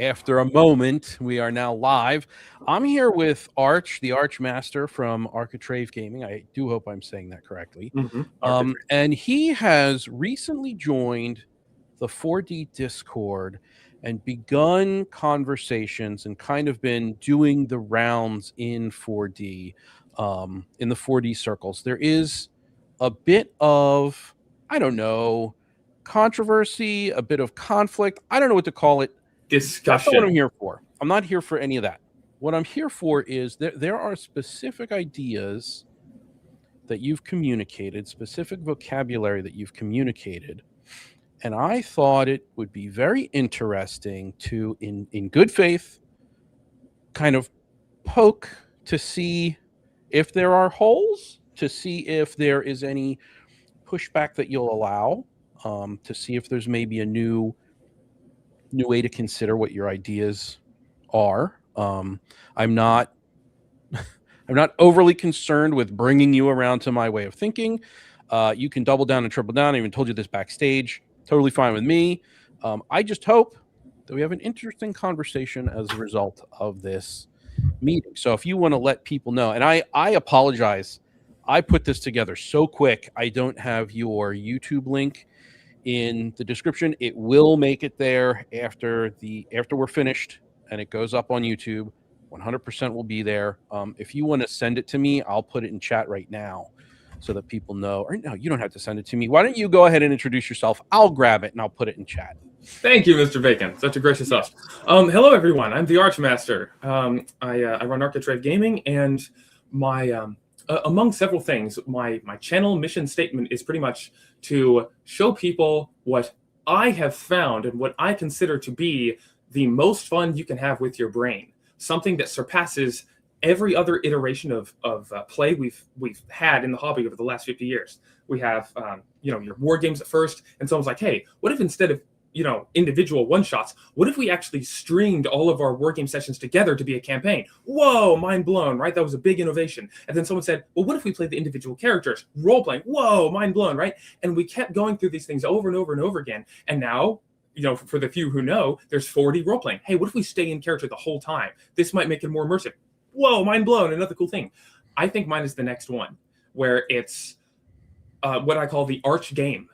After a moment, we are now live. I'm here with Arch, the Archmaster from Architrave Gaming. I do hope I'm saying that correctly. And he has recently joined the 4D Discord and begun conversations and kind of been doing the rounds in 4D, in the 4D circles. There is a bit of, I don't know, controversy, a bit of conflict. I don't know what to call it. Discussion. That's not what I'm here for. I'm not here for any of that. What I'm here for is there are specific ideas that you've communicated, specific vocabulary that you've communicated, and I thought it would be very interesting to, in good faith, kind of poke to see if there are holes, to see if there is any pushback that you'll allow, to see if there's maybe a new way to consider what your ideas are. I'm not overly concerned with bringing you around to my way of thinking. You can double down and triple down. I even told you this backstage. Totally fine with me. I just hope that we have an interesting conversation as a result of this meeting. So if you want to let people know, and I apologize, I put this together so quick. I don't have your YouTube link in the description. It will make it there after we're finished, and it goes up on YouTube. 100% will be there. If you want to send it to me, I'll put it in chat right now so that people know. Or no, you don't have to send it to me. Why don't you go ahead and introduce yourself? I'll grab it and I'll put it in chat. Thank you, Mr. Bacon. Such a gracious host. Hello, everyone. I'm the Archmaster. I run Architrave Gaming, and my among several things, my channel mission statement is pretty much to show people what I have found and what I consider to be the most fun you can have with your brain. Something that surpasses every other iteration of play we've had in the hobby over the last 50 years. We have, your war games at first, and someone's like, hey, what if instead of individual one-shots, what if we actually stringed all of our wargame sessions together to be a campaign? Whoa, mind blown, right? That was a big innovation. And then someone said, well, what if we played the individual characters? Role-playing, whoa, mind blown, right? And we kept going through these things over and over and over again. And now, for the few who know, there's 4D role-playing. Hey, what if we stay in character the whole time? This might make it more immersive. Whoa, mind blown, another cool thing. I think mine is the next one, where it's what I call the arch game.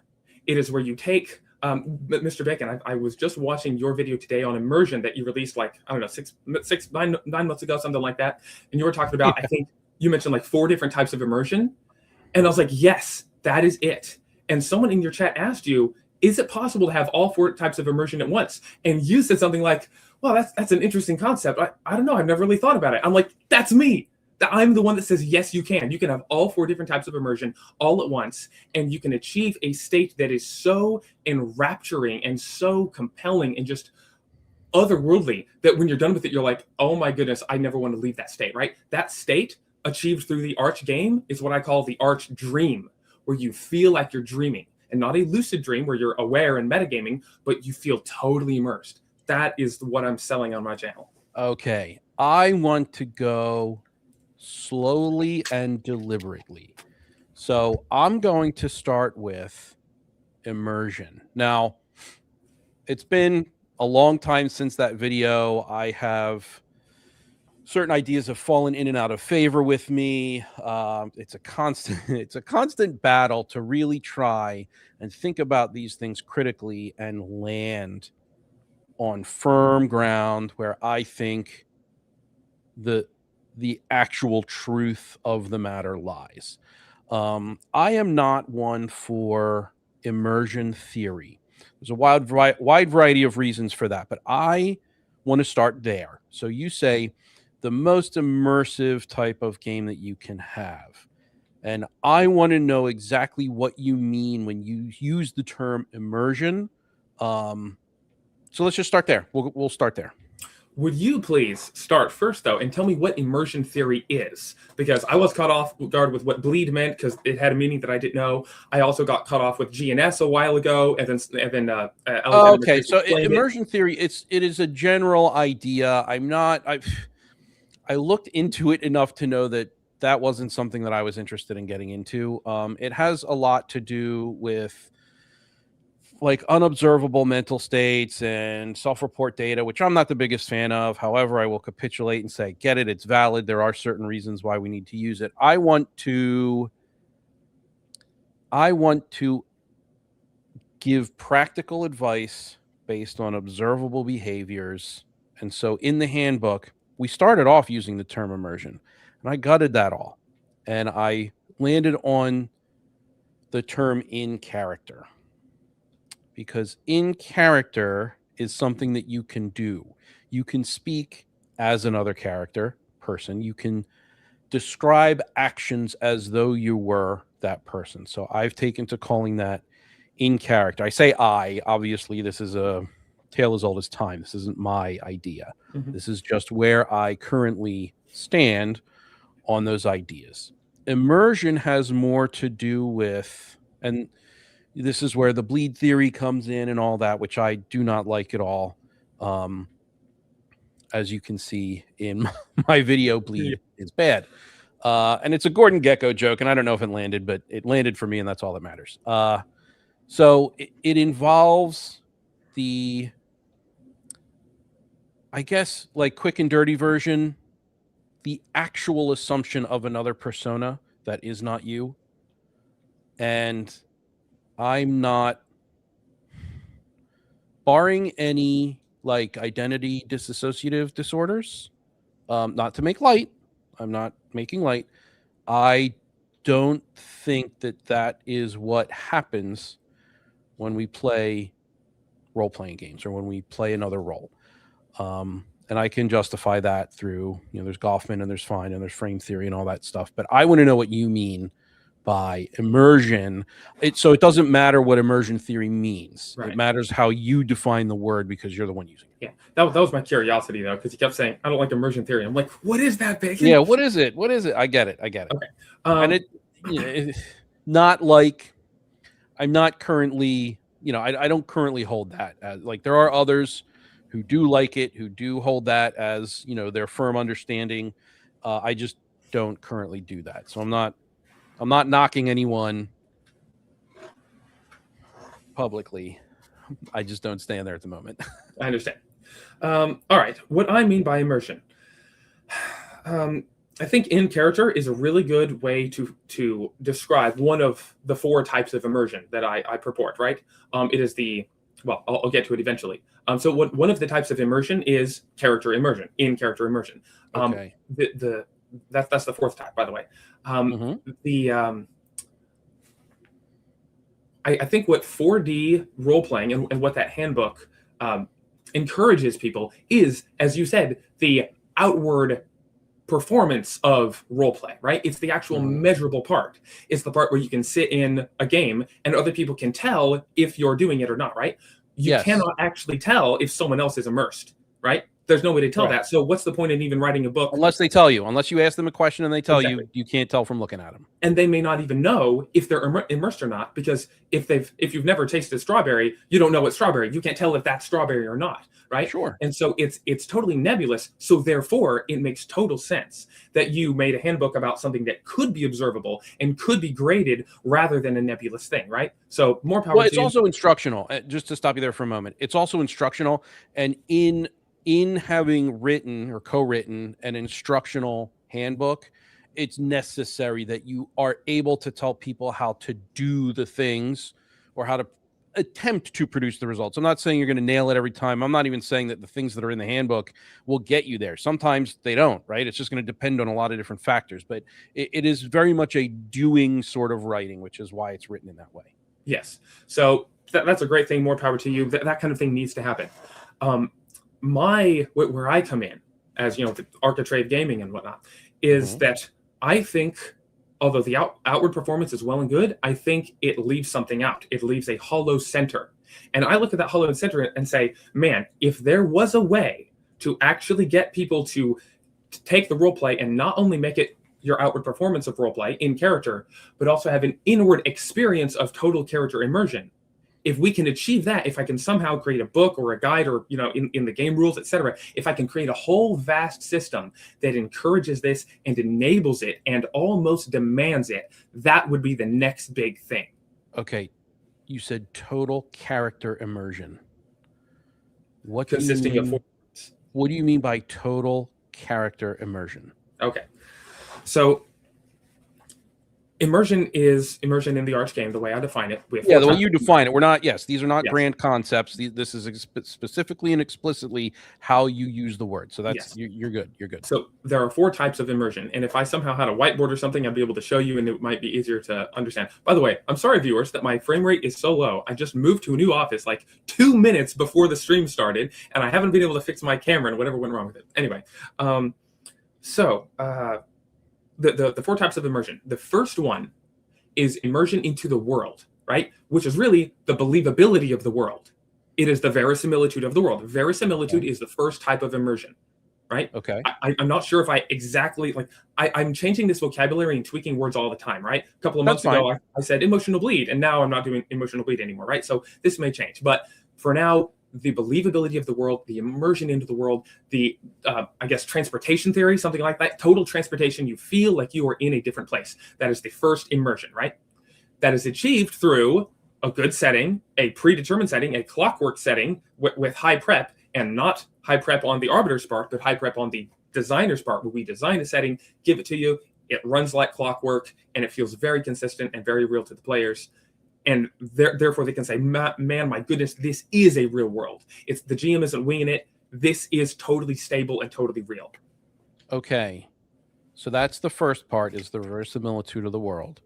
It is where you take... Mr. Bacon, I was just watching your video today on immersion that you released, like, I don't know, 9 months ago, something like that. And you were talking about, I think you mentioned like 4 different types of immersion. And I was like, yes, that is it. And someone in your chat asked you, is it possible to have all 4 types of immersion at once? And you said something like, well, that's an interesting concept. I don't know. I've never really thought about it. I'm like, that's me. I'm the one that says, yes, you can. You can have all 4 different types of immersion all at once, and you can achieve a state that is so enrapturing and so compelling and just otherworldly that when you're done with it, you're like, oh my goodness, I never want to leave that state, right? That state achieved through the Arch game is what I call the Arch dream, where you feel like you're dreaming, and not a lucid dream where you're aware and metagaming, but you feel totally immersed. That is what I'm selling on my channel. Okay. I want to go slowly and deliberately. So I'm going to start with immersion. Now, it's been a long time since that video. I have certain ideas have fallen in and out of favor with me. It's a constant battle to really try and think about these things critically and land on firm ground where I think the actual truth of the matter lies. I am not one for immersion theory. There's a wide variety of reasons for that, but I want to start there. So you say the most immersive type of game that you can have. And I want to know exactly what you mean when you use the term immersion. So let's just start there. We'll start there. Would you please start first, though, and tell me what immersion theory is? Because I was caught off guard with what bleed meant, because it had a meaning that I didn't know. I also got caught off with GNS a while ago, and then okay. So immersion theory, it is a general idea. I looked into it enough to know that wasn't something that I was interested in getting into. It has a lot to do with like unobservable mental states and self-report data, which I'm not the biggest fan of. However, I will capitulate and say, get it, it's valid. There are certain reasons why we need to use it. I want to give practical advice based on observable behaviors. And so in the handbook, we started off using the term immersion, and I gutted that all. And I landed on the term in character, because in character is something that you can do. You can speak as another character person. You can describe actions as though you were that person. So I've taken to calling that in character. I say I, obviously, this is a tale as old as time. This isn't my idea. Mhm. This is just where I currently stand on those ideas. Immersion has more to do with, and this is where the bleed theory comes in and all that, which I do not like at all. As you can see in my video, bleed is bad. And it's a Gordon Gekko joke, and I don't know if it landed, but it landed for me, and that's all that matters. So it involves the, I guess, like quick and dirty version, the actual assumption of another persona that is not you. And I'm not, barring any like identity dissociative disorders, not to make light, I'm not making light. I don't think that that is what happens when we play role-playing games or when we play another role. And I can justify that through, there's Goffman and there's Fine and there's frame theory and all that stuff. But I want to know what you mean by immersion. So it doesn't matter what immersion theory means. Right. It matters how you define the word, because you're the one using it. Yeah, that was my curiosity, though, because he kept saying, I don't like immersion theory. I'm like, what is that, Bacon? Yeah, what is it? What is it? I get it. Okay. And it's not like I'm not currently, I don't currently hold that as, like, there are others who do like it, who do hold that as, their firm understanding. I just don't currently do that. So I'm not knocking anyone publicly. I just don't stand there at the moment. I understand. All right. What I mean by immersion, I think in character is a really good way to describe one of the four types of immersion that I purport, right? It is well, I'll get to it eventually. So one of the types of immersion is character immersion, in character immersion. Okay. That's the fourth type, by the way. I think what 4D role-playing and what that handbook encourages people is, as you said, the outward performance of roleplay, right? It's the actual measurable part. It's the part where you can sit in a game and other people can tell if you're doing it or not, right? You cannot actually tell if someone else is immersed, right? There's no way to tell that. So what's the point in even writing a book? Unless they tell you. Unless you ask them a question and they tell you, you can't tell from looking at them. And they may not even know if they're immersed or not, because if you've never tasted strawberry, you don't know it's strawberry. You can't tell if that's strawberry or not, right? Sure. And so it's totally nebulous. So therefore, it makes total sense that you made a handbook about something that could be observable and could be graded rather than a nebulous thing, right? So more power. Well, it's also instructional. Just to stop you there for a moment, it's also instructional, and in having written or co-written an instructional handbook, it's necessary that you are able to tell people how to do the things or how to attempt to produce the results. I'm not saying you're going to nail it every time. I'm not even saying that the things that are in the handbook will get you there. Sometimes they don't, right? It's just going to depend on a lot of different factors, but it is very much a doing sort of writing, which is why it's written in that way. Yes. So that's a great thing. More power to you. That kind of thing needs to happen. Where I come in, as you know, the Architrave gaming and whatnot, is that I think, although the outward performance is well and good, I think it leaves something out. It leaves a hollow center. And I look at that hollow center and say, man, if there was a way to actually get people to take the role play and not only make it your outward performance of role play in character, but also have an inward experience of total character immersion. If we can achieve that, if I can somehow create a book or a guide or, in the game rules, etc., if I can create a whole vast system that encourages this and enables it and almost demands it, that would be the next big thing. Okay. You said total character immersion. What do you consisting of mean? What do you mean by total character immersion? Okay. So immersion is immersion in the Arch game, the way I define it. We have Yeah, four the way types you of define it. We're not, yes, these are not Yes. grand concepts. This is specifically and explicitly how you use the word. So that's, Yes. you're good. You're good. So there are four types of immersion. And if I somehow had a whiteboard or something, I'd be able to show you and it might be easier to understand. By the way, I'm sorry, viewers, that my frame rate is so low. I just moved to a new office like 2 minutes before the stream started, and I haven't been able to fix my camera and whatever went wrong with it. Anyway, the four types of immersion. The first one is immersion into the world, right? Which is really the believability of the world. It is the verisimilitude of the world. Verisimilitude is the first type of immersion, right? Okay. I'm not sure if I exactly, like, I'm changing this vocabulary and tweaking words all the time, right? A couple of months ago, I said emotional bleed, and now I'm not doing emotional bleed anymore, right? So this may change. But for now, the believability of the world, the immersion into the world, the, I guess, transportation theory, something like that, total transportation, you feel like you are in a different place. That is the first immersion, right? That is achieved through a good setting, a predetermined setting, a clockwork setting with high prep, and not high prep on the arbiter's part, but high prep on the designer's part, where we design a setting, give it to you, it runs like clockwork, and it feels very consistent and very real to the players. And therefore, they can say, man, my goodness, this is a real world. It's the GM isn't winging it. This is totally stable and totally real. Okay. So that's the first part, is the verisimilitude of the world.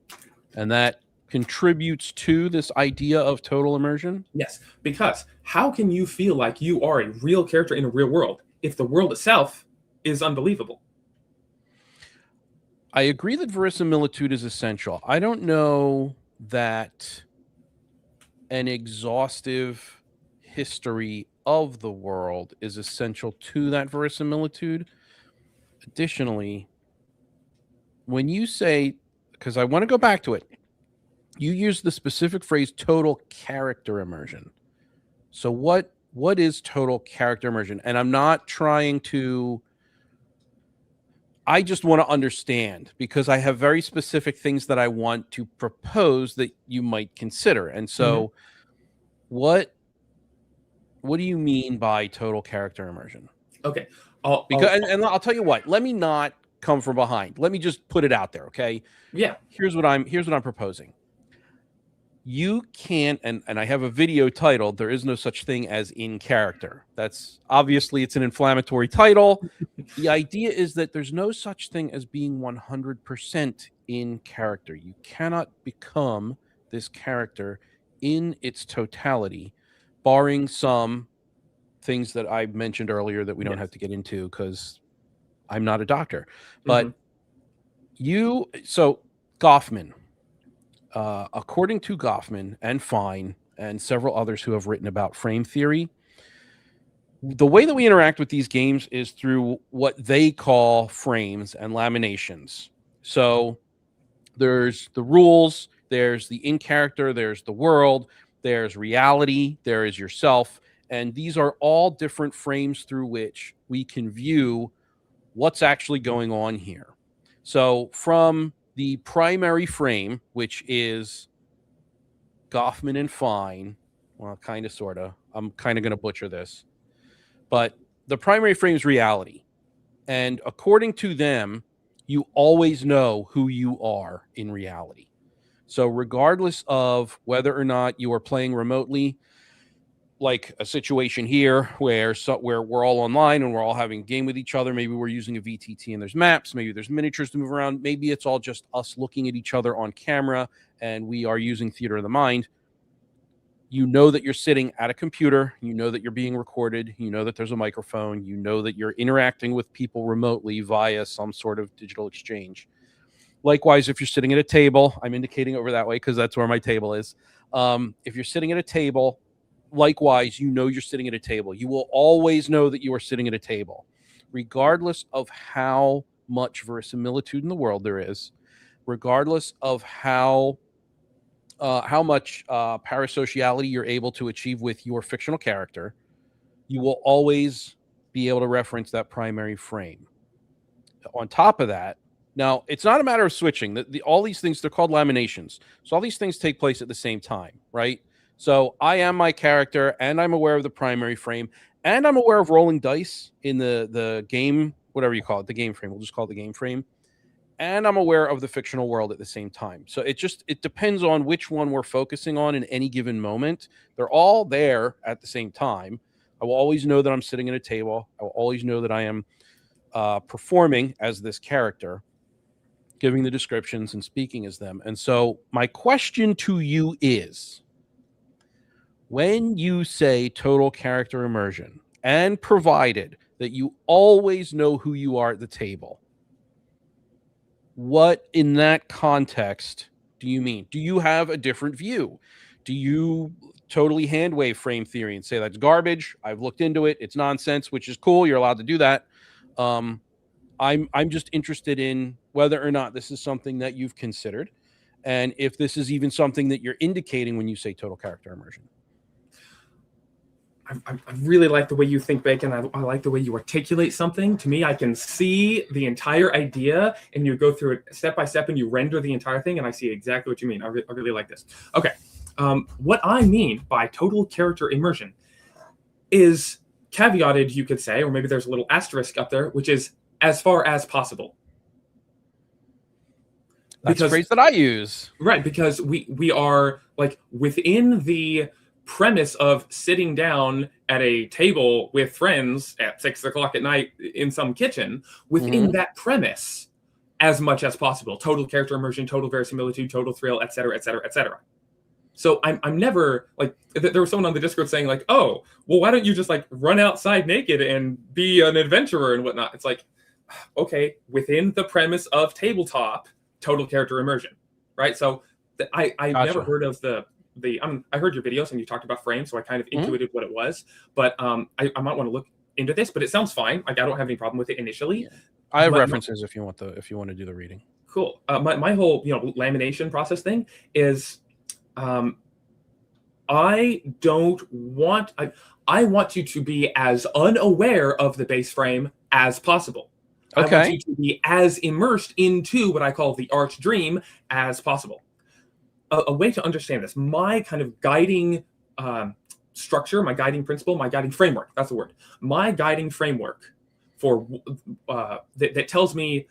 And that contributes to this idea of total immersion? Yes, because how can you feel like you are a real character in a real world if the world itself is unbelievable? I agree that verisimilitude is essential. I don't know that an exhaustive history of the world is essential to that verisimilitude. Additionally, when you say, because I want to go back to it, you use the specific phrase total character immersion. So what is total character immersion? And I'm not trying to, I just want to understand, because I have very specific things that I want to propose that you might consider. And so what do you mean by total character immersion? Okay. And I'll tell you what, let me not come from behind. Let me just put it out there, okay? Yeah. Here's what I'm proposing. You can't, and I have a video titled, "There is no such thing as in character." That's obviously, it's an inflammatory title. The idea is that there's no such thing as being 100% in character. You cannot become this character in its totality, barring some things that I mentioned earlier that we don't have to get into because I'm not a doctor. But so Goffman, according to Goffman and Fine and several others who have written about frame theory, the way that we interact with these games is through what they call frames and laminations. So there's the rules, there's the in character, there's the world, there's reality, there is yourself. And these are all different frames through which we can view what's actually going on here. So from the primary frame, which is Goffman and Fine, well, kind of, sort of, I'm kind of going to butcher this, but the primary frame is reality. And according to them, you always know who you are in reality. So regardless of whether or not you are playing remotely, like a situation here where we're all online and we're all having a game with each other, maybe we're using a VTT and there's maps, maybe there's miniatures to move around, maybe it's all just us looking at each other on camera and we are using theater of the mind. You know that you're sitting at a computer, you know that you're being recorded, you know that there's a microphone, you know that you're interacting with people remotely via some sort of digital exchange. Likewise, if you're sitting at a table, I'm indicating over that way because that's where my table is. If you're sitting at a table, likewise, you know you're sitting at a table. You will always know that you are sitting at a table, regardless of how much verisimilitude in the world there is, regardless of how much parasociality you're able to achieve with your fictional character. You will always be able to reference that primary frame. On top of that, now it's not a matter of switching. All these things, they're called laminations. So all these things take place at the same time, right? So I am my character, and I'm aware of the primary frame, and I'm aware of rolling dice in the game, whatever you call it, the game frame. We'll just call it the game frame. And I'm aware of the fictional world at the same time. So it depends on which one we're focusing on in any given moment. They're all there at the same time. I will always know that I'm sitting at a table. I will always know that I am performing as this character, giving the descriptions and speaking as them. And so my question to you is, when you say total character immersion, and provided that you always know who you are at the table, what in that context do you mean? Do you have a different view? Do you totally hand wave frame theory and say that's garbage? I've looked into it. It's nonsense, which is cool. You're allowed to do that. I'm just interested in whether or not this is something that you've considered, and if this is even something that you're indicating when you say total character immersion. I really like the way you think, Bacon. I like the way you articulate something. To me, I can see the entire idea, and you go through it step by step, and you render the entire thing, and I see exactly what you mean. I really like this. Okay. What I mean by total character immersion is caveated, you could say, or maybe there's a little asterisk up there, which is as far as possible. That's a phrase that I use. Right, because we are like within the premise of sitting down at a table with friends at 6 o'clock at night in some kitchen, within that premise as much as possible. Total character immersion, total verisimilitude, total thrill, etc., etc., etc. So I'm never like, there was someone on the Discord saying like, oh, well, why don't you just like run outside naked and be an adventurer and whatnot? It's like, okay, within the premise of tabletop, total character immersion, right? So I've never heard of I heard your videos and you talked about frames, so I kind of intuited what it was, but I might want to look into this, but it sounds fine. Like I don't have any problem with it initially. Yeah. I have references if you want to do the reading. Cool. My whole lamination process thing is, I want you to be as unaware of the base frame as possible. Okay. I want you to be as immersed into what I call the arch dream as possible. A way to understand this, my kind of guiding structure, my guiding principle, my guiding framework, that's the word. My guiding framework for that tells me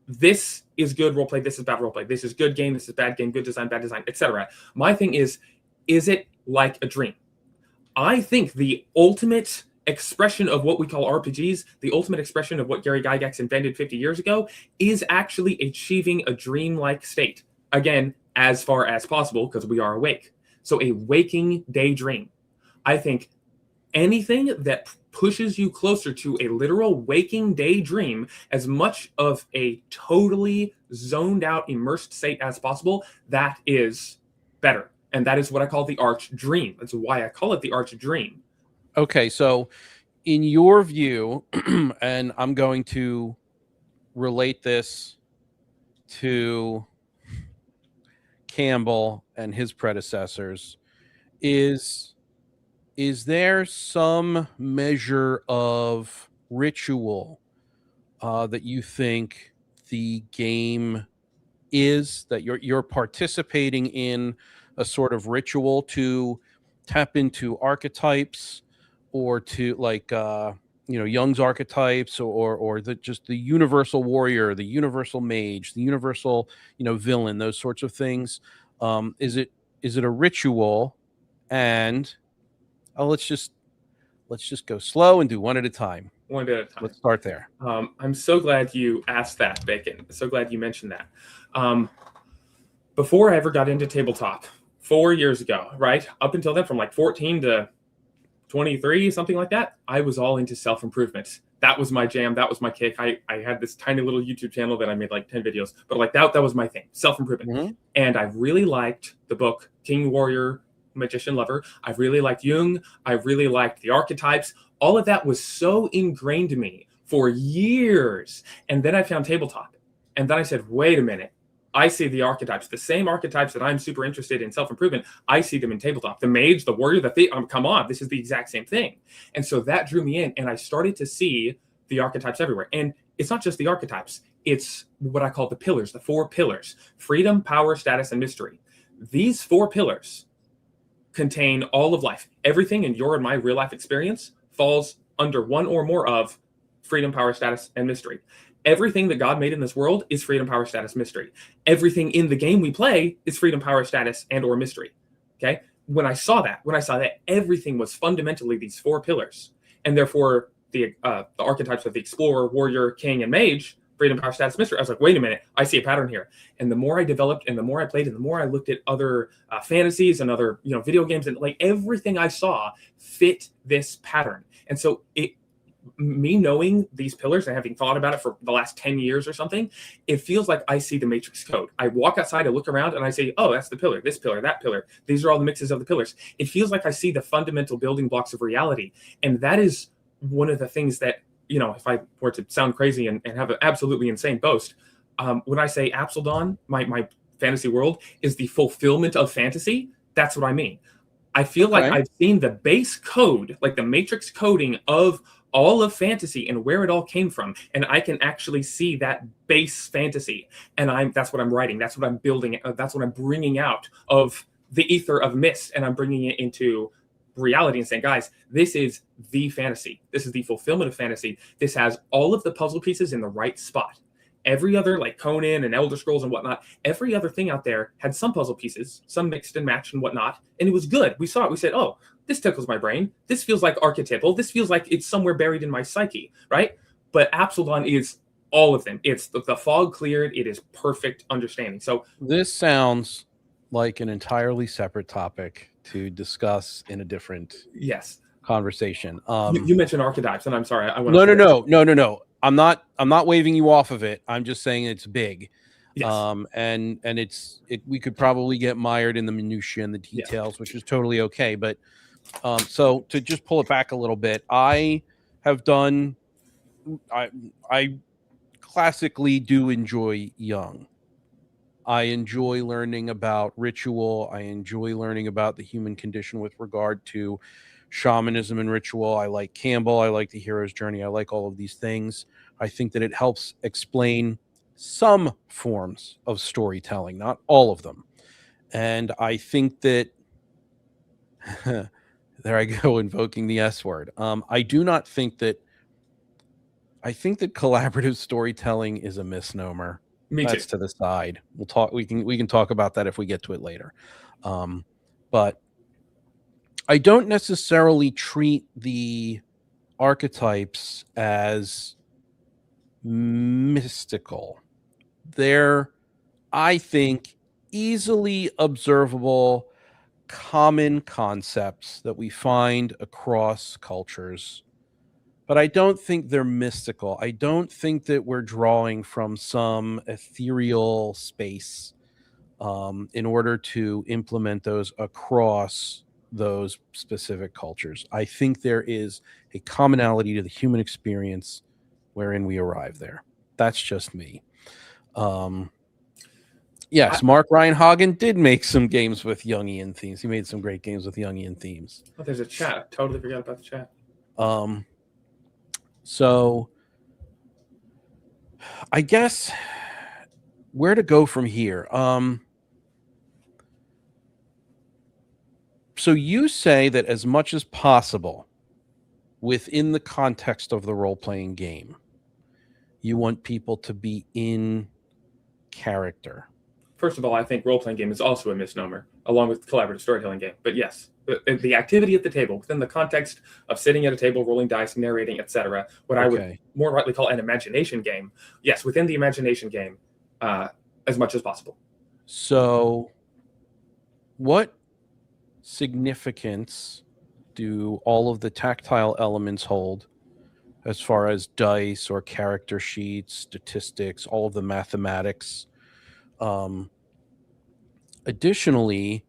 this is good roleplay, this is bad roleplay, this is good game, this is bad game, good design, bad design, etc. My thing is it like a dream? I think the ultimate expression of what we call RPGs, the ultimate expression of what Gary Gygax invented 50 years ago, is actually achieving a dream-like state. Again, as far as possible, because we are awake. So a waking daydream. I think anything that pushes you closer to a literal waking daydream, as much of a totally zoned out, immersed state as possible, that is better. And that is what I call the arch dream. That's why I call it the arch dream. Okay, so in your view, and I'm going to relate this to Campbell and his predecessors, is there some measure of ritual that you think the game is, that you're participating in a sort of ritual to tap into archetypes, or to like Jung's archetypes, or just the universal warrior, the universal mage, the universal villain, those sorts of things? Is it a ritual? And let's just go slow and do one at a time. One at a time. Let's start there. I'm so glad you asked that, Bacon. So glad you mentioned that. Before I ever got into tabletop 4 years ago, right? Up until then, from like 14 to 23, something like that, I was all into self-improvement. That was my jam. That was my kick. I had this tiny little YouTube channel that I made like 10 videos, but like that was my thing, self-improvement. And I really liked the book King, Warrior, Magician, Lover. I really liked Jung. I really liked the archetypes. All of that was so ingrained in me for years. And then I found tabletop. And then I said, wait a minute. I see the archetypes, the same archetypes that I'm super interested in self-improvement. I see them in tabletop. The mage, the warrior, the thief. Come on, this is the exact same thing. And so that drew me in, and I started to see the archetypes everywhere. And it's not just the archetypes. It's what I call the pillars, the 4 pillars: freedom, power, status, and mystery. These 4 pillars contain all of life. Everything in your and my real life experience falls under one or more of freedom, power, status, and mystery. Everything that God made in this world is freedom, power, status, mystery. Everything in the game we play is freedom, power, status, and or mystery. Okay? When I saw that everything was fundamentally these four pillars, and therefore the archetypes of the explorer, warrior, king, and mage, freedom, power, status, mystery, I was like, wait a minute, I see a pattern here. And the more I developed, and the more I played, and the more I looked at other fantasies and other video games, and like everything I saw fit this pattern. And so me knowing these pillars and having thought about it for the last 10 years or something, it feels like I see the matrix code. I walk outside, I look around, and I say, oh, that's the pillar, this pillar, that pillar. These are all the mixes of the pillars. It feels like I see the fundamental building blocks of reality. And that is one of the things that, if I were to sound crazy and have an absolutely insane boast, when I say Apsildon, my fantasy world, is the fulfillment of fantasy, that's what I mean. I feel like I've seen the base code, like the matrix coding of all of fantasy and where it all came from, and I can actually see that base fantasy, and that's what I'm writing, that's what I'm building, that's what I'm bringing out of the ether of mist, and I'm bringing it into reality and saying, guys, this is the fantasy, this is the fulfillment of fantasy, this has all of the puzzle pieces in the right spot. Every other, like Conan and Elder Scrolls and whatnot, every other thing out there had some puzzle pieces, some mixed and matched and whatnot, and it was good. We saw it. We said, oh, this tickles my brain. This feels like archetypal. This feels like it's somewhere buried in my psyche, right? But Apsildon is all of them. It's the fog cleared. It is perfect understanding. So this sounds like an entirely separate topic to discuss in a different conversation. You mentioned archetypes, and I'm sorry. I went No. I'm not waving you off of it. I'm just saying it's big. Yes. And we could probably get mired in the minutiae and the details, which is totally okay. But so to just pull it back a little bit, I classically do enjoy Jung. I enjoy learning about ritual. I enjoy learning about the human condition with regard to shamanism and ritual. I like Campbell. I like the hero's journey. I like all of these things. I think that it helps explain some forms of storytelling, not all of them. And I think that there I go, invoking the S word. I do not think that. I think that collaborative storytelling is a misnomer. That's to the side. We'll talk. We can talk about that if we get to it later. But I don't necessarily treat the archetypes as mystical. They're, I think, easily observable, common concepts that we find across cultures. But I don't think they're mystical. I don't think that we're drawing from some ethereal space in order to implement those across those specific cultures. I think there is a commonality to the human experience wherein we arrive there. That's just me. Yes, Mark Ryan Hagen did make some games with Jungian themes. He made some great games with Jungian themes. Oh, there's a chat. I totally forgot about the chat. So I guess where to go from here? So you say that as much as possible within the context of the role-playing game, you want people to be in character. First of all, I think role-playing game is also a misnomer, along with collaborative storytelling game. But yes, the activity at the table, within the context of sitting at a table, rolling dice, narrating, etc., what I would more rightly call an imagination game. Yes, within the imagination game, as much as possible. So what significance do all of the tactile elements hold as far as dice or character sheets, statistics, all of the mathematics? Additionally,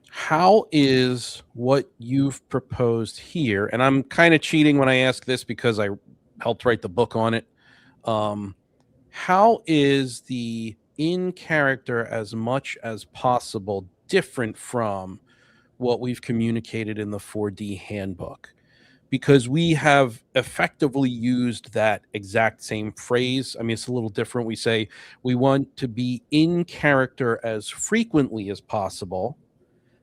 how is what you've proposed here, and I'm kind of cheating when I ask this because I helped write the book on it, how is the in character as much as possible different from what we've communicated in the 4D handbook? Because we have effectively used that exact same phrase. I mean, it's a little different. We say we want to be in character as frequently as possible,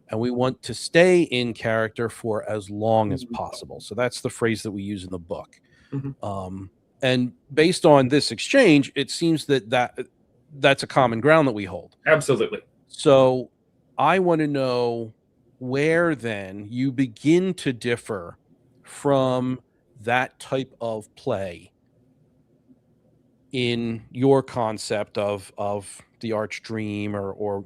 and we want to stay in character for as long as possible. So that's the phrase that we use in the book. And based on this exchange, it seems that's a common ground that we hold. Absolutely. So I want to know where then you begin to differ from that type of play in your concept of the arch dream or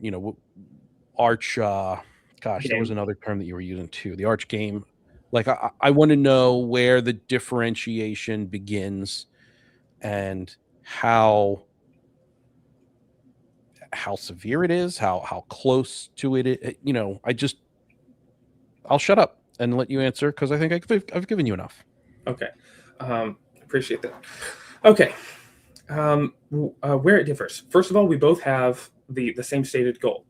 arch there was another term that you were using too, the arch game. Like I want to know where the differentiation begins and how severe it is, how close to it, I'll shut up and let you answer because I think I've given you enough. Okay. Appreciate that. Okay. Where it differs. First of all, we both have the same stated goal.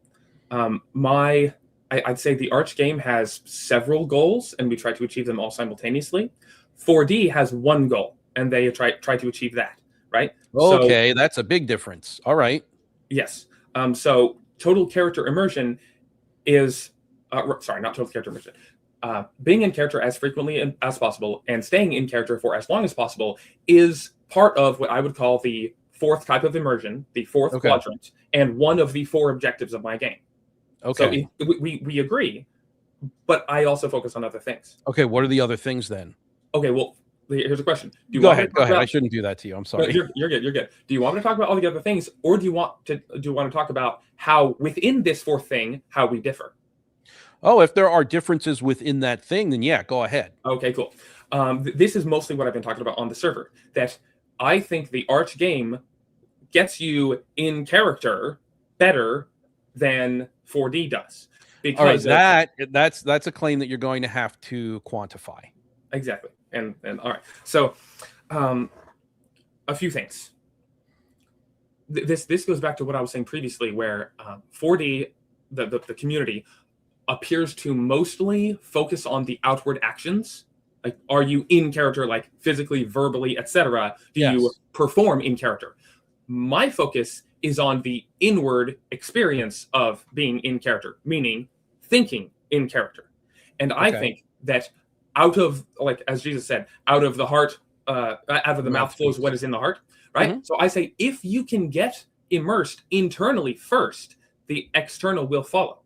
I'd say the Arch game has several goals, and we try to achieve them all simultaneously. 4D has one goal, and they try to achieve that, right? Okay, that's a big difference. All right. Yes. So total character immersion is, sorry, not total character immersion. Being in character as frequently as possible and staying in character for as long as possible is part of what I would call the fourth type of immersion, the fourth quadrant, and one of the 4 objectives of my game. Okay. So we agree, but I also focus on other things. Okay, what are the other things then? Okay, well, here's a question. Go ahead. I shouldn't do that to you. I'm sorry. No, you're good. You're good. Do you want me to talk about all the other things, or do you want to talk about how within this fourth thing how we differ? Oh, if there are differences within that thing, then yeah, go ahead. Okay, cool. This is mostly what I've been talking about on the server. That I think the Arch game gets you in character better than 4D does. Because that's a claim that you're going to have to quantify. Exactly. And all right. So a few things. This goes back to what I was saying previously, where 4D, the community, appears to mostly focus on the outward actions. Like, are you in character, like physically, verbally, etc.? Do you perform in character? My focus is on the inward experience of being in character, meaning thinking in character. And I think that out of, like, as Jesus said, out of the heart, out of the mouth flows what is in the heart, right? So I say, if you can get immersed internally first, the external will follow.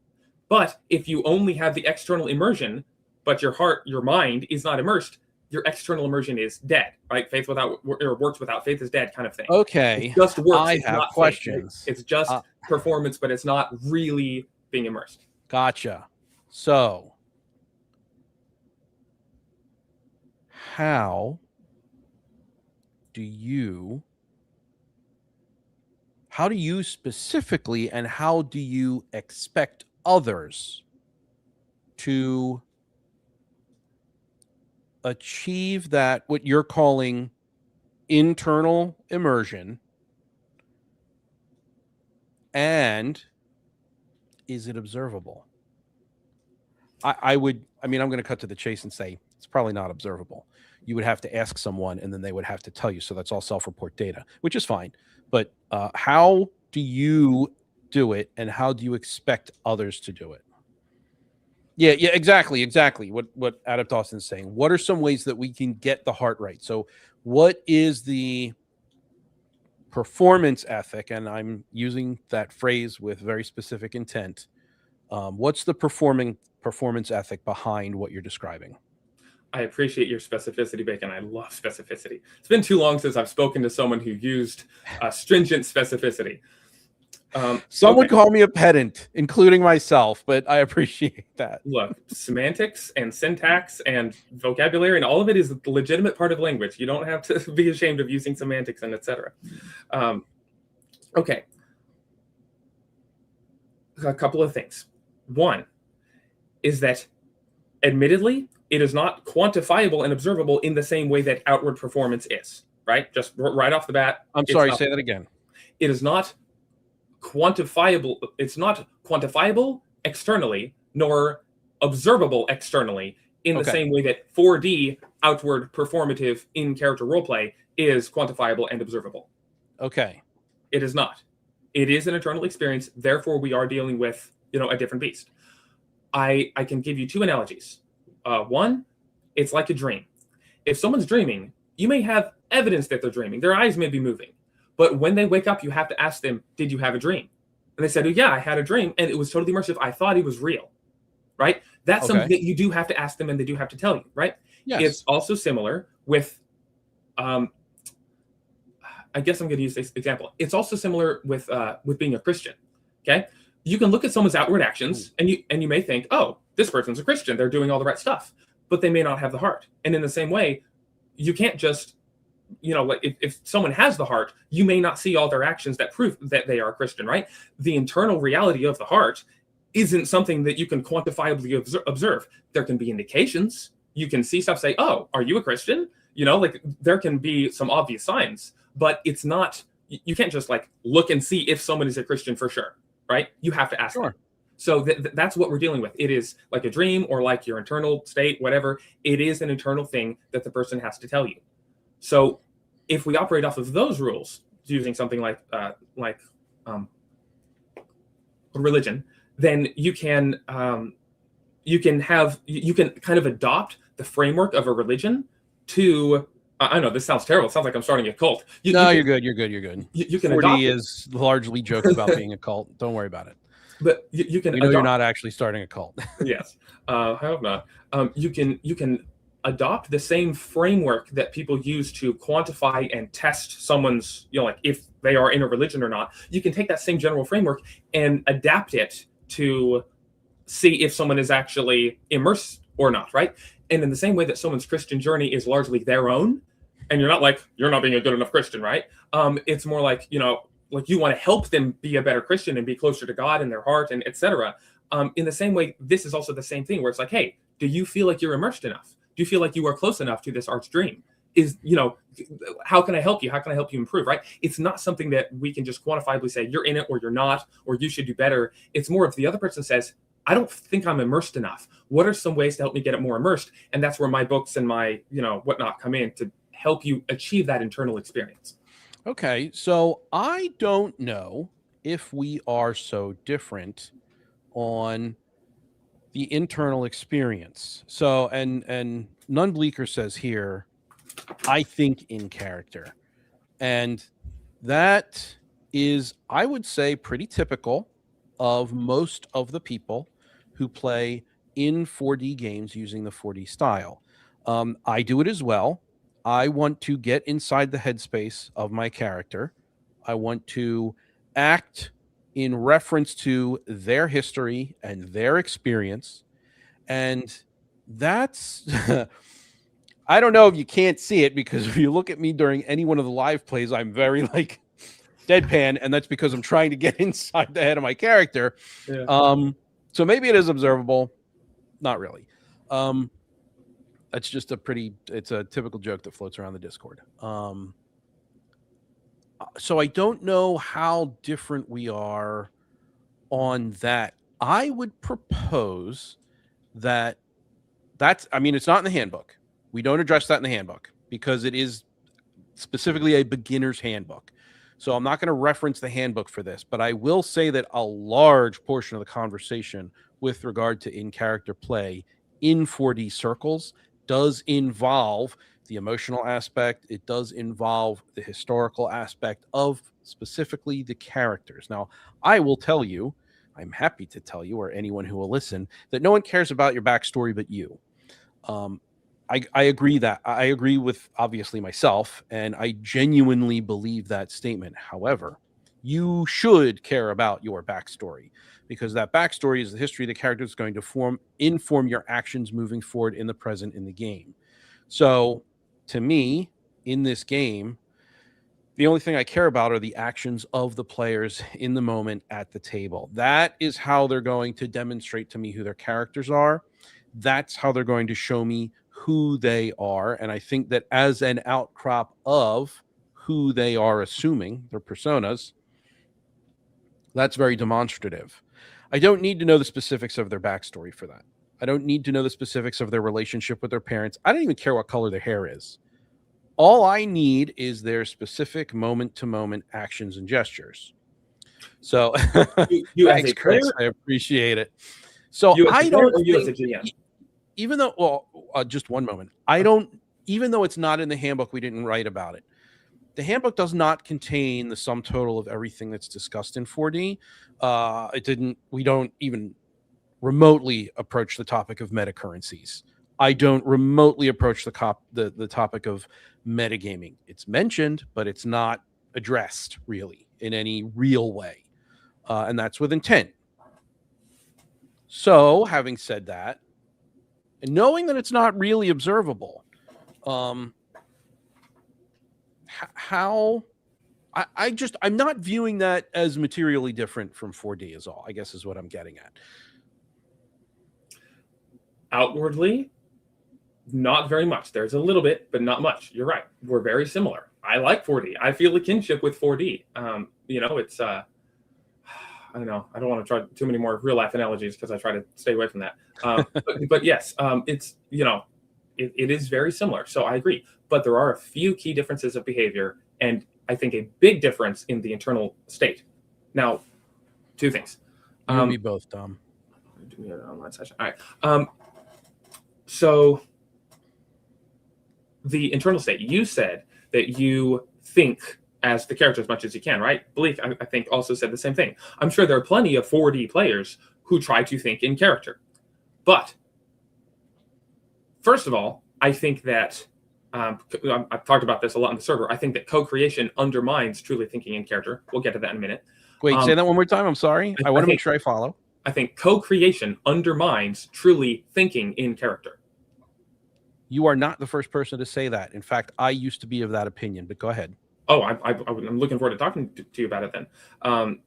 But if you only have the external immersion, but your heart, your mind is not immersed, your external immersion is dead, right? Faith without, or works without faith is dead, kind of thing. Okay. It just works. I have questions. Faith. It's just performance, but it's not really being immersed. Gotcha. So, how do you specifically, and how do you expect others to achieve that, what you're calling internal immersion, and is it observable? I'm going to cut to the chase and say it's probably not observable. You would have to ask someone, and then they would have to tell you. So that's all self-report data, which is fine. But how do you do it, and how do you expect others to do it? Yeah, exactly. What Adam Dawson is saying. What are some ways that we can get the heart right? So what is the performance ethic? And I'm using that phrase with very specific intent. What's the performance ethic behind what you're describing? I appreciate your specificity, Bacon. I love specificity. It's been too long since I've spoken to someone who used stringent specificity. Some would call me a pedant, including myself, but I appreciate that. Look, semantics and syntax and vocabulary and all of it is a legitimate part of language. You don't have to be ashamed of using semantics and etc. Okay. A couple of things. One is that, admittedly, it is not quantifiable and observable in the same way that outward performance is, right? Just right off the bat. I'm sorry, say that again. It is not quantifiable. It's not quantifiable externally, nor observable externally in the same way that 4D outward performative in-character roleplay is quantifiable and observable. Okay. It is not. It is an internal experience. Therefore, we are dealing with, a different beast. I can give you two analogies. One, it's like a dream. If someone's dreaming, you may have evidence that they're dreaming. Their eyes may be moving. But when they wake up, you have to ask them, did you have a dream? And they said, oh, yeah, I had a dream, and it was totally immersive. I thought it was real, right? That's something that you do have to ask them, and they do have to tell you, right? Yes. It's also similar with, I guess I'm going to use this example. It's also similar with being a Christian, okay? You can look at someone's outward actions, and you may think, oh, this person's a Christian. They're doing all the right stuff, but they may not have the heart. And in the same way, you can't just, like if someone has the heart, you may not see all their actions that prove that they are a Christian, right? The internal reality of the heart isn't something that you can quantifiably observe. There can be indications. You can see stuff, say, oh, are you a Christian? Like there can be some obvious signs, but it's not, you can't just like look and see if someone is a Christian for sure, right? You have to ask them. So that's what we're dealing with. It is like a dream or like your internal state, whatever. It is an internal thing that the person has to tell you. So if we operate off of those rules, using something like religion, then you can kind of adopt the framework of a religion to. I know this sounds terrible. It sounds like I'm starting a cult. You're good. You're good. You can 40 is largely jokes about being a cult. Don't worry about it. But you can. You're not actually starting a cult. Yes, I hope not. You can adopt the same framework that people use to quantify and test someone's, like if they are in a religion or not. You can take that same general framework and adapt it to see if someone is actually immersed or not, right? And in the same way that someone's Christian journey is largely their own, and you're not being a good enough Christian, right? It's more like, like you want to help them be a better Christian and be closer to God in their heart and etc. In the same way, this is also the same thing where it's like, hey, do you feel like you're immersed enough? Do you feel like you are close enough to this arch dream? How can I help you? How can I help you improve, right? It's not something that we can just quantifiably say you're in it or you're not, or you should do better. It's more if the other person says, I don't think I'm immersed enough. What are some ways to help me get it more immersed? And that's where my books and my, whatnot come in to help you achieve that internal experience. Okay, so I don't know if we are so different on the internal experience. So, and None Bleaker says here, I think in character. And that is, I would say, pretty typical of most of the people who play in 4D games using the 4D style. I do it as well. I want to get inside the headspace of my character. I want to act in reference to their history and their experience. And that's, I don't know if you can't see it, because if you look at me during any one of the live plays, I'm very like deadpan, and that's because I'm trying to get inside the head of my character. Yeah. So maybe it is observable. Not really. That's just it's a typical joke that floats around the Discord. So I don't know how different we are on that. I would propose that it's not in the handbook. We don't address that in the handbook because it is specifically a beginner's handbook. So I'm not going to reference the handbook for this, but I will say that a large portion of the conversation with regard to in-character play in 4D circles does involve the emotional aspect. It does involve the historical aspect of specifically the characters. Now, I will tell you, I'm happy to tell you, or anyone who will listen, that no one cares about your backstory but you. I agree that. I agree with, obviously, myself, and I genuinely believe that statement. However, you should care about your backstory, because that backstory is the history of the character is going to inform your actions moving forward in the present in the game. So, to me, in this game, the only thing I care about are the actions of the players in the moment at the table. That is how they're going to demonstrate to me who their characters are. That's how they're going to show me who they are. And I think that as an outcrop of who they are assuming, their personas, that's very demonstrative. I don't need to know the specifics of their backstory for that. I don't need to know the specifics of their relationship with their parents. I don't even care what color their hair is. All I need is their specific moment-to-moment actions and gestures. So, thanks, Chris. I appreciate it. So You as I a player don't or you as a think, GM? even though, well, just one moment. I don't, even though it's not in the handbook, we didn't write about it. The handbook does not contain the sum total of everything that's discussed in 4D. It didn't, we don't even remotely approach the topic of meta currencies. I don't remotely approach the topic of metagaming. It's mentioned, but it's not addressed really in any real way. And that's with intent. So, having said that, and knowing that it's not really observable, how I'm not viewing that as materially different from 4D is all, I guess is what I'm getting at. Outwardly, not very much. There's a little bit, but not much. You're right. We're very similar. I like 4D. I feel a kinship with 4D. It's I don't know. I don't want to try too many more real life analogies because I try to stay away from that. But yes, it's it is very similar. So I agree. But there are a few key differences of behavior, and I think a big difference in the internal state. Now, two things. You and me both, Dom. Do we have an online session? All right. So the internal state. You said that you think as the character as much as you can, right? Bleak, I think, also said the same thing. I'm sure there are plenty of 4D players who try to think in character. But first of all, I think that I've talked about this a lot on the server. I think that co-creation undermines truly thinking in character. We'll get to that in a minute. Wait, say that one more time. I'm sorry. I want to make sure I follow. I think co-creation undermines truly thinking in character. You are not the first person to say that. In fact, I used to be of that opinion, but go ahead. Oh, I'm looking forward to talking to you about it then.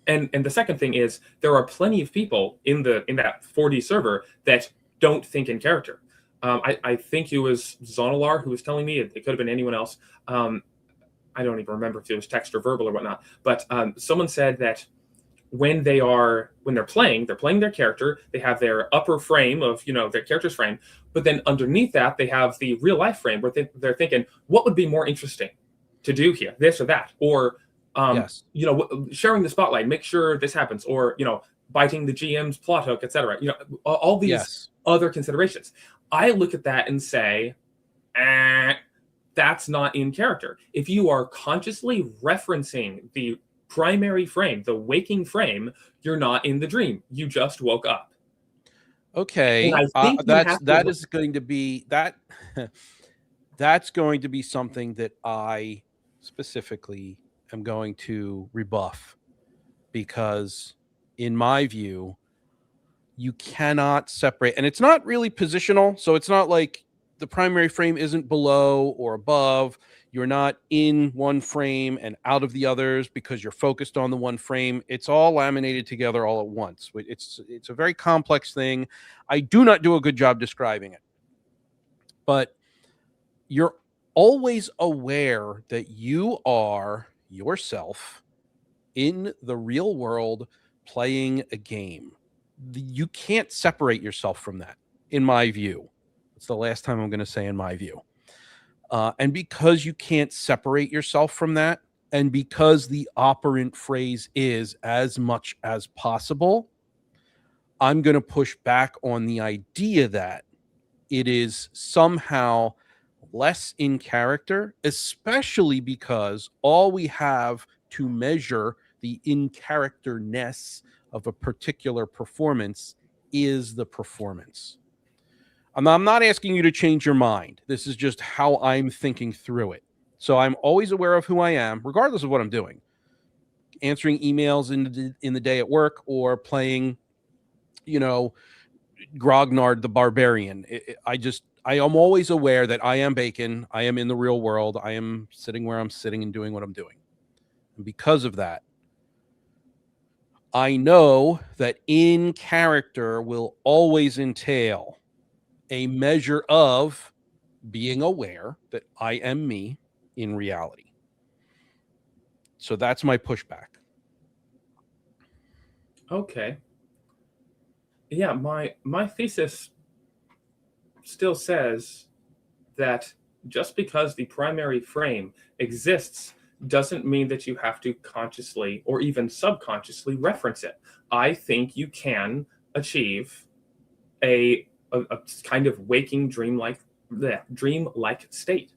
And the second thing is there are plenty of people in that 4D server that don't think in character. I think it was Zonalar who was telling me, it could have been anyone else. I don't even remember if it was text or verbal or whatnot, but someone said that when they're playing their character, they have their upper frame of, their character's frame, but then underneath that, they have the real life frame where they're thinking, what would be more interesting to do here, this or that, or yes. Sharing the spotlight, make sure this happens, or biting the GM's plot hook, etc. All these other considerations. I look at that and say, that's not in character. If you are consciously referencing the primary frame, the waking frame, you're not in the dream. You just woke up. Okay, that's going to be that's going to be something that I specifically am going to rebuff, because in my view, you cannot separate, and it's not really positional. So it's not like the primary frame isn't below or above. You're not in one frame and out of the others because you're focused on the one frame. It's all laminated together all at once. It's a very complex thing. I do not do a good job describing it, but you're always aware that you are yourself in the real world playing a game. You can't separate yourself from that, in my view. It's the last time I'm going to say in my view. And because you can't separate yourself from that, and because the operant phrase is as much as possible, I'm going to push back on the idea that it is somehow less in character, especially because all we have to measure the in-character-ness of a particular performance is the performance. I'm not asking you to change your mind. This is just how I'm thinking through it. So I'm always aware of who I am, regardless of what I'm doing. Answering emails in the day at work, or playing, Grognard the Barbarian. I am always aware that I am Bacon. I am in the real world. I am sitting where I'm sitting and doing what I'm doing. And because of that, I know that in character will always entail a measure of being aware that I am me in reality. So that's my pushback. Okay. Yeah, my thesis still says that just because the primary frame exists doesn't mean that you have to consciously or even subconsciously reference it. I think you can achieve a kind of waking dreamlike state.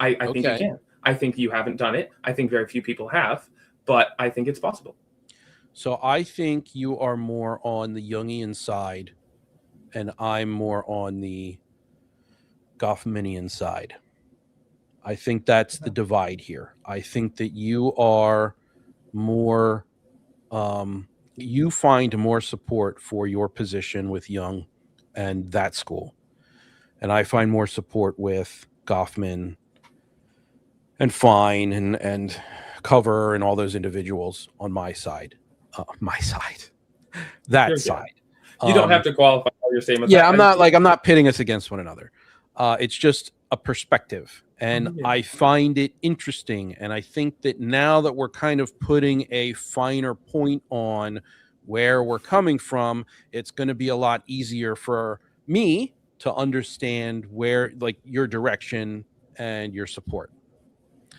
I think you Okay. can. I think you haven't done it. I think very few people have, but I think it's possible. So I think you are more on the Jungian side, and I'm more on the Goffmanian side. I think that's the divide here. I think that you are more, you find more support for your position with Jung and that school. And I find more support with Goffman and Fine and Cover and all those individuals on my side. My side. That You're side. You don't have to qualify all your statements. Yeah, I'm not pitting us against one another. It's just a perspective. And Yeah. I find it interesting. And I think that now that we're kind of putting a finer point on where we're coming from, it's going to be a lot easier for me to understand where, like, your direction and your support.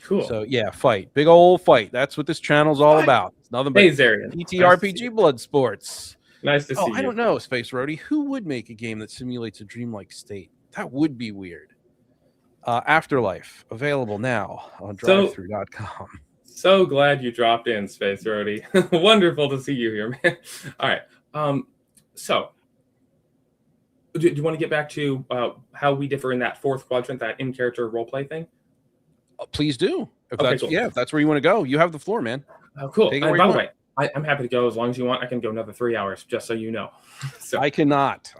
Cool. So yeah, fight. Big old fight. That's what this channel's all about. It's nothing but Hey, Zarian. TTRPG blood sports. Nice to see you. I don't know, Space Roadie. Who would make a game that simulates a dreamlike state? That would be weird. Afterlife, available now on drivethrough.com. So glad you dropped in, Space Roadie. Wonderful to see you here, man. All right. So, do you want to get back to how we differ in that fourth quadrant, that in-character roleplay thing? Please do. If Okay, that's cool. if that's where you want to go, you have the floor, man. Cool. Take it And where by you the want. way, I'm happy to go as long as you want. I can go another 3 hours, just so you know. So I cannot.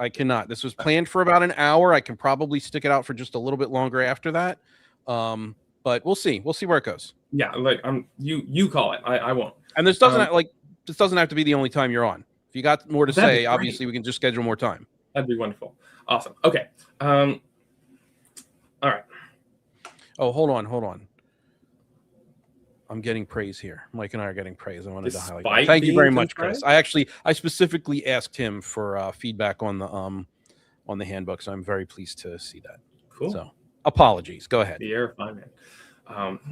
This was planned for about an hour. I can probably stick it out for just a little bit longer after that. But we'll see. We'll see where it goes. yeah, like you call it. I won't. And this doesn't have to be the only time you're on. If you got more to That'd be say, great. obviously we can just schedule more time. That'd be wonderful. Awesome. Okay. All right. Oh, hold on. I'm getting praise here. Mike and I are getting praise. I wanted to highlight that. Thank you very much, Chris. I specifically asked him for feedback on the handbook, so I'm very pleased to see that. Cool. So apologies. Go ahead. You're fine, man.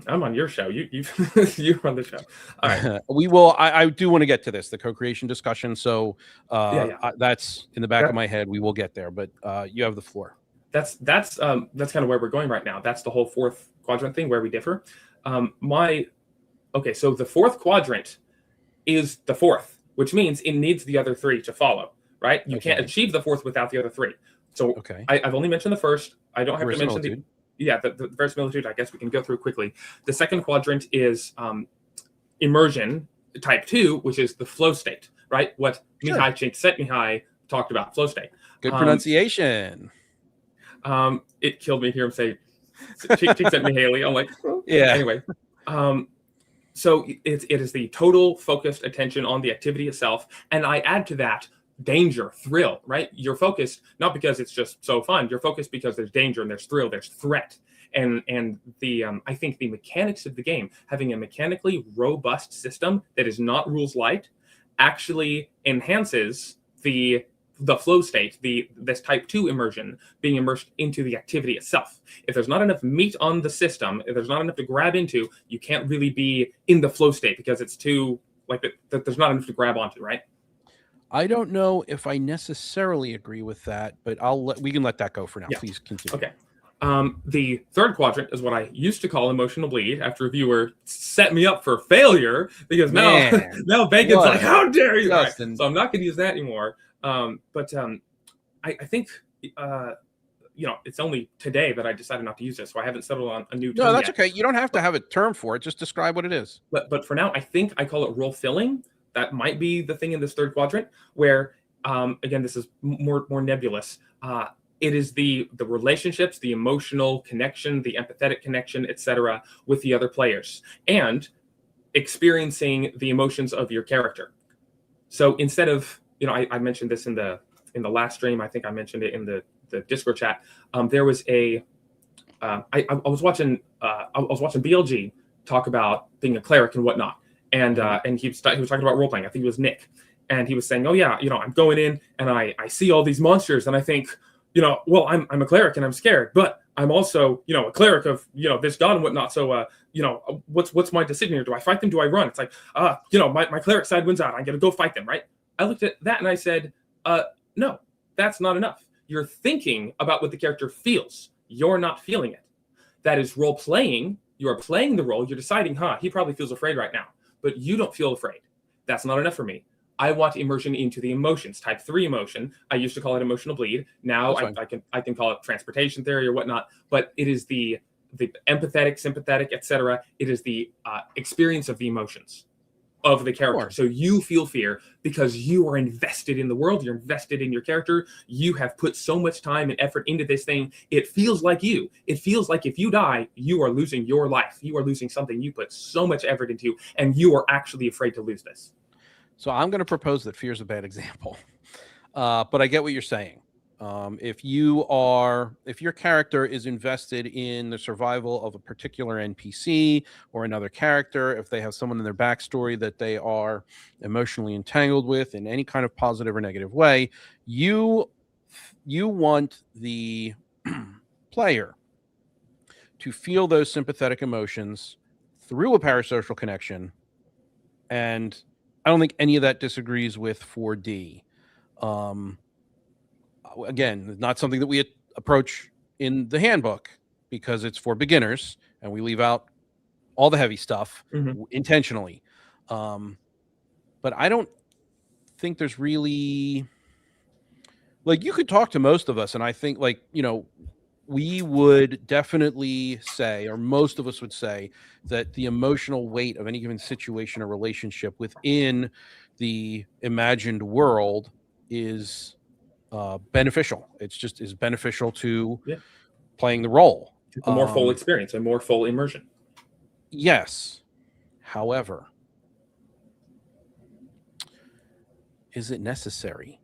I'm on your show. You run the show. All right. We will. I do want to get to this, the co-creation discussion. So that's in the back of my head. We will get there, but you have the floor. That's kind of where we're going right now. That's the whole fourth quadrant thing where we differ. So the fourth quadrant is the fourth, which means it needs the other three to follow, right? You can't achieve the fourth without the other three. So I've only mentioned the first. I don't have to mention the verisimilitude. I guess we can go through quickly. The second quadrant is immersion type 2, which is the flow state, right? What Mihai Csikszentmihalyi talked about, flow state. Good pronunciation. It killed me to hear him say Csikszentmihalyi. I'm like, yeah. Anyway, so it is the total focused attention on the activity itself, and I add to that danger, thrill, right? You're focused not because it's just so fun. You're focused because there's danger and there's thrill, there's threat, and the I think the mechanics of the game, having a mechanically robust system that is not rules light, actually enhances the flow state, this type 2 immersion, being immersed into the activity itself. If there's not enough meat on the system, if there's not enough to grab into, you can't really be in the flow state because it's too there's not enough to grab onto, right? I don't know if I necessarily agree with that, but we can let that go for now. Yeah. Please continue. Okay. The third quadrant is what I used to call emotional bleed after a viewer set me up for failure because now Bacon's like, how dare you? Right. So I'm not going to use that anymore. But I think, it's only today that I decided not to use this, so I haven't settled on a new term. No, that's okay. You don't have to have a term for it. Just describe what it is. But for now, I think I call it role filling. That might be the thing in this third quadrant where, again, this is more nebulous. It is the relationships, the emotional connection, the empathetic connection, etc., with the other players, and experiencing the emotions of your character. So instead of, I mentioned this in the last stream. I think I mentioned it in the Discord chat. There was I was watching BLG talk about being a cleric and whatnot, and he was talking about role playing. I think it was Nick, and he was saying, "Oh yeah, I'm going in and I see all these monsters, and I think, well, I'm a cleric and I'm scared, but I'm also, a cleric of, this god and whatnot. So, what's my decision here? Do I fight them? Do I run? It's like, my cleric side wins out. I got to go fight them, right?" I looked at that and I said, No, that's not enough. You're thinking about what the character feels. You're not feeling it. That is role playing. You are playing the role. You're deciding, he probably feels afraid right now, but you don't feel afraid. That's not enough for me. I want immersion into the emotions. Type 3 emotion. I used to call it emotional bleed. Now I can call it transportation theory or whatnot. But it is the empathetic, sympathetic, etc. It is the experience of the emotions of the character. Sure. So you feel fear because you are invested in the world. You're invested in your character. You have put so much time and effort into this thing. It feels like you. It feels like if you die, you are losing your life. You are losing something you put so much effort into, and you are actually afraid to lose this. So I'm going to propose that fear is a bad example, but I get what you're saying. If your character is invested in the survival of a particular NPC or another character, if they have someone in their backstory that they are emotionally entangled with in any kind of positive or negative way, you want the player to feel those sympathetic emotions through a parasocial connection. And I don't think any of that disagrees with 4D. Again, not something that we approach in the handbook because it's for beginners and we leave out all the heavy stuff intentionally. But I don't think there's really, like, you could talk to most of us and I think, like, we would definitely say, or most of us would say, that the emotional weight of any given situation or relationship within the imagined world is beneficial. It's just is beneficial to playing the role. A more full experience, a more full immersion. Yes. However, is it necessary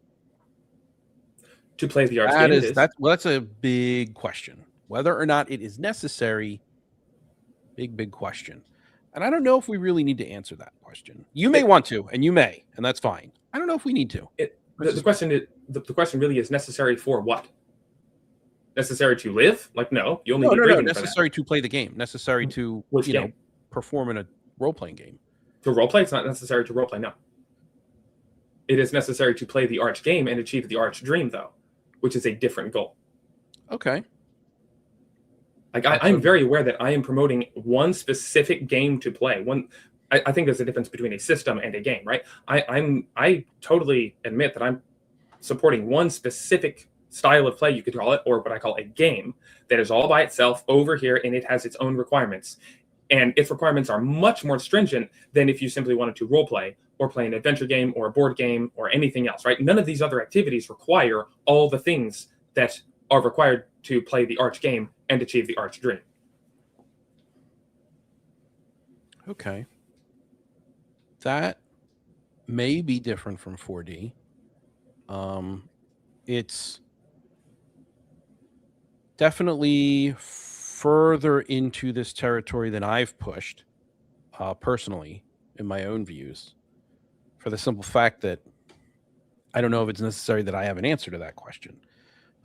to play the arch game? That's a big question. Whether or not it is necessary, big question. And I don't know if we really need to answer that question. You may want to, and you may, and that's fine. I don't know if we need to. The question really is necessary for what? Necessary to live? Like, no, you only need breathing. Necessary to play the game. Necessary to perform in a role-playing game. To role-play, it's not necessary to role-play, no. It is necessary to play the arch game and achieve the arch dream, though, which is a different goal. Okay. Like, I'm very aware that I am promoting one specific game to play. I think there's a difference between a system and a game, right? I totally admit that I'm supporting one specific style of play, you could call it, or what I call a game, that is all by itself over here, and it has its own requirements. And its requirements are much more stringent than if you simply wanted to role play or play an adventure game or a board game or anything else, right? None of these other activities require all the things that are required to play the arch game and achieve the arch dream. Okay. That may be different from 4D. It's definitely further into this territory than I've pushed personally in my own views, for the simple fact that I don't know if it's necessary that I have an answer to that question.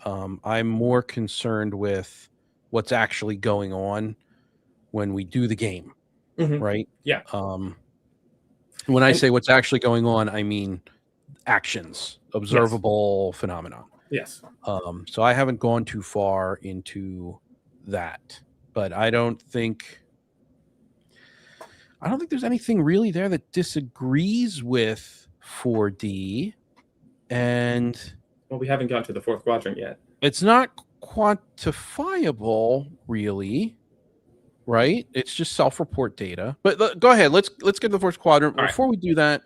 I'm more concerned with what's actually going on when we do the game, right? Yeah. When I say what's actually going on, I mean actions, observable phenomenon. Yes. So I haven't gone too far into that, but I don't think there's anything really there that disagrees with 4D. And well, we haven't got to the fourth quadrant yet. It's not quantifiable, really, right? It's just self-report data. But go ahead. Let's get to the fourth quadrant. Before we do that,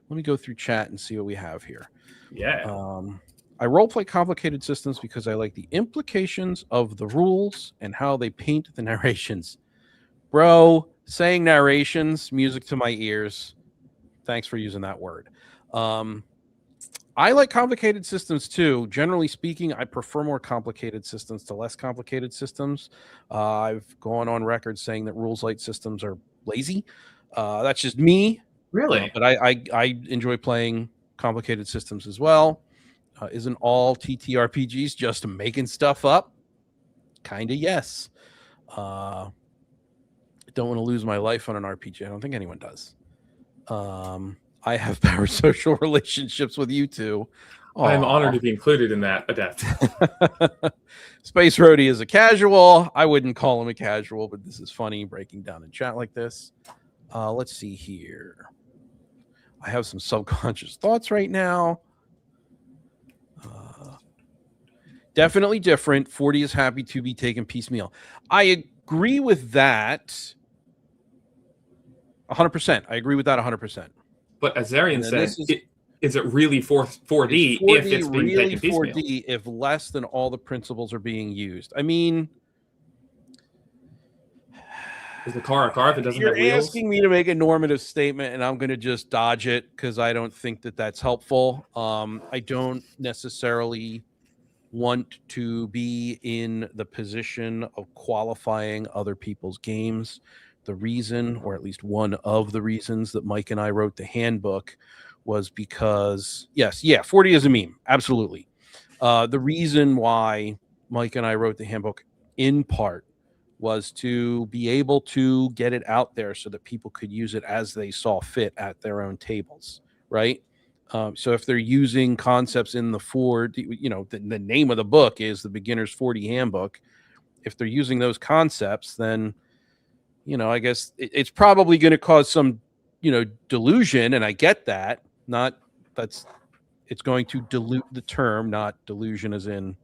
let me go through chat and see what we have here. Yeah. I role-play complicated systems because I like the implications of the rules and how they paint the narrations. Bro, saying narrations, music to my ears. Thanks for using that word. I like complicated systems too. Generally speaking, I prefer more complicated systems to less complicated systems. I've gone on record saying that rules-light systems are lazy. That's just me. Really? But I enjoy playing complicated systems as well. Isn't all TTRPGs just making stuff up? Kind of, yes. I don't want to lose my life on an RPG. I don't think anyone does. I have parasocial relationships with you two. I'm honored Aw. to be included in that, Adept. Space Roadie is a casual. I wouldn't call him a casual, but this is funny breaking down in chat like this. Let's see here. I have some subconscious thoughts right now. Definitely different. 40 is happy to be taken piecemeal. I agree with that 100%. I agree with that 100%. But as Zarian said, is it really 4D it's 4D if it's being really taken piecemeal? 4D if less than all the principles are being used. I mean, is the car a car if it doesn't have wheels? You're asking me to make a normative statement, and I'm going to just dodge it because I don't think that that's helpful. I don't necessarily want to be in the position of qualifying other people's games. The reason, or at least one of the reasons that Mike and I wrote the handbook was because, 40 is a meme. Absolutely. The reason why Mike and I wrote the handbook in part was to be able to get it out there so that people could use it as they saw fit at their own tables, right? So if they're using concepts in the 4D, the name of the book is the Beginner's 4D Handbook. If they're using those concepts, then, I guess it's probably going to cause some, delusion. And I get that. It's going to dilute the term, not delusion as in,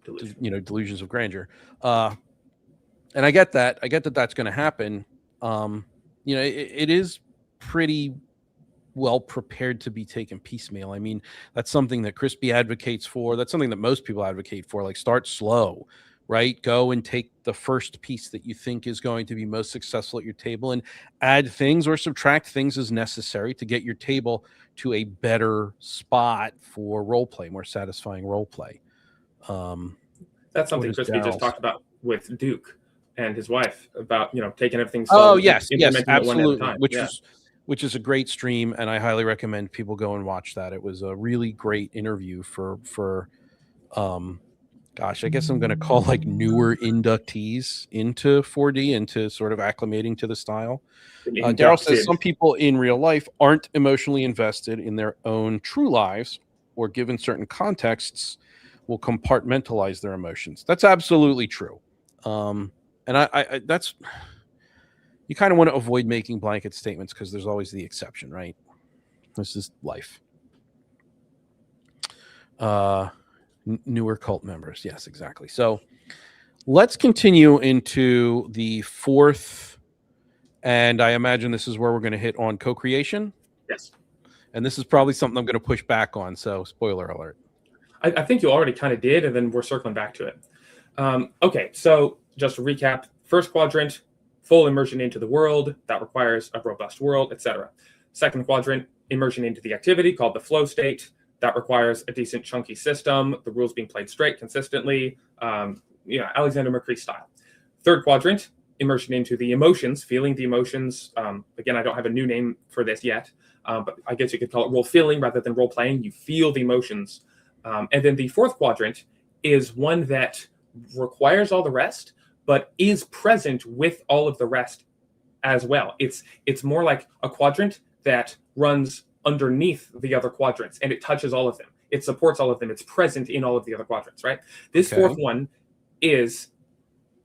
delusions of grandeur. And I get that. I get that that's going to happen. It is pretty well prepared to be taken piecemeal. I mean, that's something that Crispy advocates for. That's something that most people advocate for. Like, start slow, right? Go and take the first piece that you think is going to be most successful at your table and add things or subtract things as necessary to get your table to a better spot for role play, more satisfying role play. That's something Crispy just talked about with Duke and his wife about, taking everything slow. Oh, yes, absolutely. Which is a great stream, and I highly recommend people go and watch that. It was a really great interview for I guess I'm going to call like newer inductees into 4D, into sort of acclimating to the style. Daryl says some people in real life aren't emotionally invested in their own true lives, or given certain contexts will compartmentalize their emotions. That's absolutely true. And I that's... You kind of want to avoid making blanket statements because there's always the exception, right? This is life. Newer cult members. Yes, exactly. So let's continue into the fourth. And I imagine this is where we're going to hit on co-creation. Yes. And this is probably something I'm going to push back on. So spoiler alert. I think you already kind of did, and then we're circling back to it. Okay, so just to recap, first quadrant, full immersion into the world. That requires a robust world, etc. Second quadrant, immersion into the activity called the flow state. That requires a decent chunky system, the rules being played straight consistently, Alexander McCree style. Third quadrant, immersion into the emotions, feeling the emotions. Again, I don't have a new name for this yet, but I guess you could call it role feeling rather than role playing. You feel the emotions. And then the fourth quadrant is one that requires all the rest, but is present with all of the rest as well. It's more like a quadrant that runs underneath the other quadrants, and it touches all of them. It supports all of them. It's present in all of the other quadrants, right? This fourth one is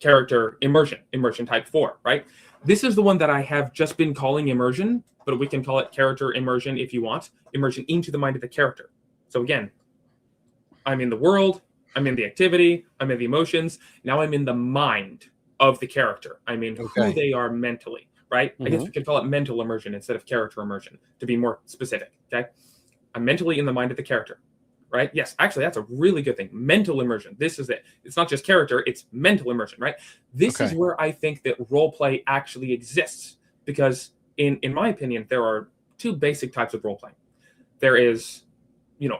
character immersion type 4, right? This is the one that I have just been calling immersion, but we can call it character immersion if you want. Immersion into the mind of the character. So again, I'm in the world, I'm in the activity, I'm in the emotions. Now I'm in the mind of the character. I'm in who they are mentally, right? I guess we could call it mental immersion instead of character immersion to be more specific, okay? I'm mentally in the mind of the character, right? Yes, actually, that's a really good thing. Mental immersion. This is it. It's not just character, it's mental immersion, right? This is where I think that role play actually exists because in my opinion, there are two basic types of role playing. There is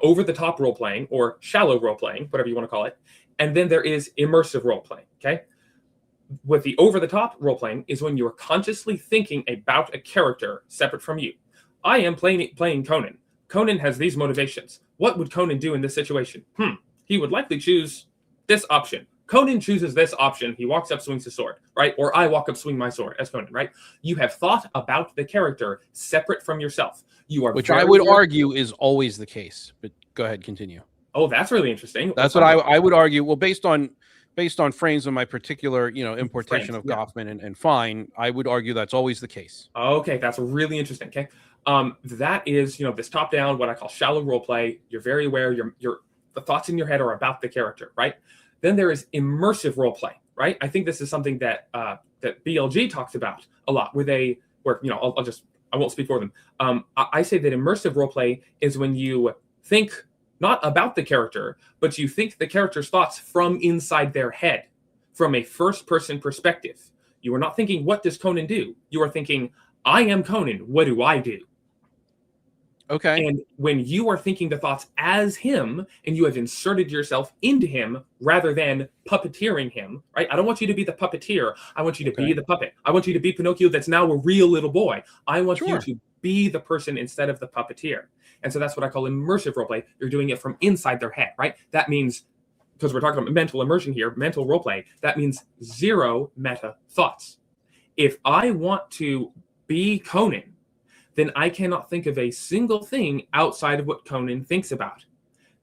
over-the-top role-playing or shallow role-playing, whatever you want to call it. And then there is immersive role-playing, okay? With the over-the-top role-playing is when you're consciously thinking about a character separate from you. I am playing Conan. Conan has these motivations. What would Conan do in this situation? He would likely choose this option. Conan chooses this option. He walks up, swings his sword, right? Or I walk up, swing my sword as Conan, right? You have thought about the character separate from yourself. You are which I would argue is always the case. But go ahead, continue. Oh, that's really interesting. That's what I would argue. Well, based on frames of my particular, importation of Goffman and Fine, I would argue that's always the case. Okay, that's really interesting. Okay, that is, this top-down, what I call shallow role play. You're very aware. The thoughts in your head are about the character, right? Then there is immersive role play, right? I think this is something that that BLG talks about a lot. I won't speak for them. I say that immersive role play is when you think not about the character, but you think the character's thoughts from inside their head, from a first-person perspective. You are not thinking, what does Conan do? You are thinking, I am Conan. What do I do? Okay. And when you are thinking the thoughts as him, and you have inserted yourself into him rather than puppeteering him, right? I don't want you to be the puppeteer. I want you to be the puppet. I want you to be Pinocchio that's now a real little boy. I want you to be the person instead of the puppeteer. And so that's what I call immersive roleplay. You're doing it from inside their head, right? That means, because we're talking about mental immersion here, mental roleplay, that means zero meta thoughts. If I want to be Conan, then I cannot think of a single thing outside of what Conan thinks about.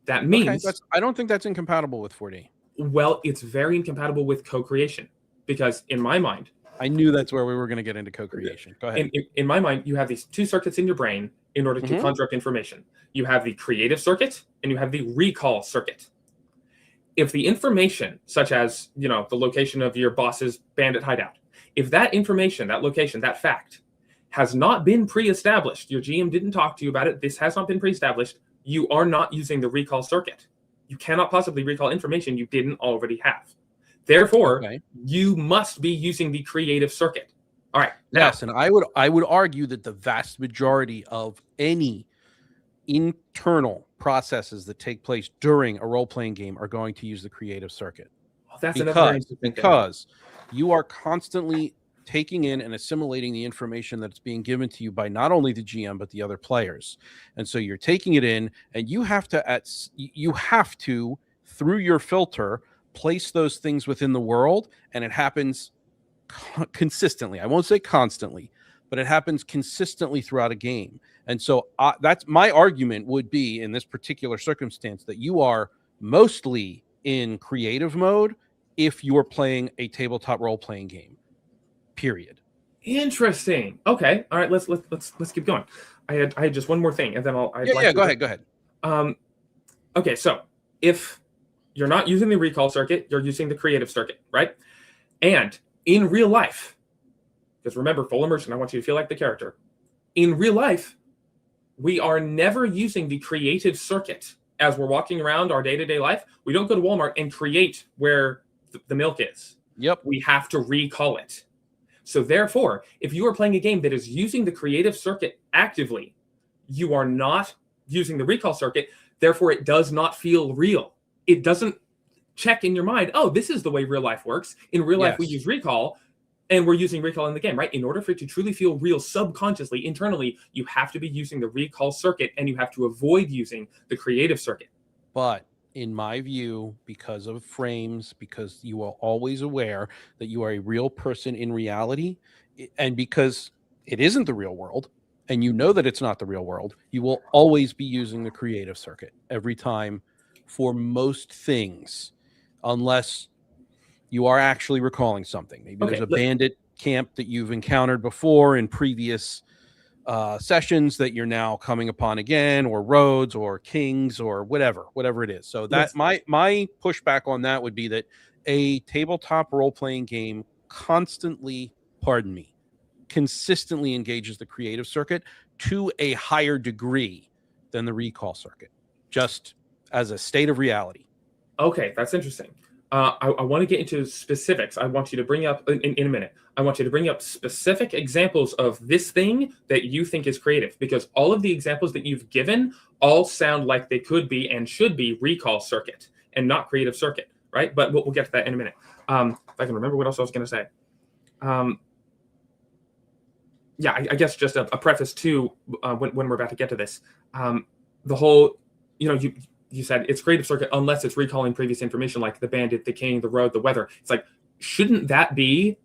That means... I don't think that's incompatible with 4D. Well, it's very incompatible with co-creation, because in my mind... I knew that's where we were going to get into co-creation. Go ahead. In my mind, you have these two circuits in your brain in order to conjure up information. You have the creative circuit, and you have the recall circuit. If the information, such as, the location of your boss's bandit hideout, if that information, that location, that fact, has not been pre-established, your GM didn't talk to you about it, this has not been pre-established, you are not using the recall circuit. You cannot possibly recall information you didn't already have. Therefore, you must be using the creative circuit. All right. Now, yes, and I would argue that the vast majority of any internal processes that take place during a role-playing game are going to use the creative circuit. Oh, that's because you are constantly taking in and assimilating the information that's being given to you by not only the GM but the other players. And so you're taking it in, and you have to through your filter place those things within the world, and it happens consistently. I won't say constantly, but it happens consistently throughout a game. And so that's my argument would be in this particular circumstance that you are mostly in creative mode if you're playing a tabletop role-playing game. Period. Interesting. Okay. All right. Let's keep going. I had just one more thing, and then Go ahead. Okay. So if you're not using the recall circuit, you're using the creative circuit, right? And in real life, because remember, full immersion, I want you to feel like the character. In real life, we are never using the creative circuit as we're walking around our day-to-day life. We don't go to Walmart and create where the milk is. Yep. We have to recall it. So therefore, if you are playing a game that is using the creative circuit actively, you are not using the recall circuit. Therefore, it does not feel real. It doesn't check in your mind, oh, this is the way real life works. In real life, we use recall, and we're using recall in the game, right? In order for it to truly feel real subconsciously, internally, you have to be using the recall circuit, and you have to avoid using the creative circuit. But in my view, because of frames, because you are always aware that you are a real person in reality, and because it isn't the real world, and you know that it's not the real world, you will always be using the creative circuit every time for most things, unless you are actually recalling something. Maybe there's a bandit camp that you've encountered before in previous sessions that you're now coming upon again, or roads or kings or whatever it is. So that my pushback on that would be that a tabletop role-playing game consistently engages the creative circuit to a higher degree than the recall circuit, just as a state of reality. Okay, that's interesting. I want to get into specifics. I want you to bring up, in a minute, I want you to bring up specific examples of this thing that you think is creative, because all of the examples that you've given all sound like they could be and should be recall circuit and not creative circuit, right? But we'll get to that in a minute. If I can remember what else I was going to say. I guess just a preface to when we're about to get to this. The whole, you said it's creative circuit unless it's recalling previous information like the bandit, the king, the road, the weather. It's like, shouldn't that be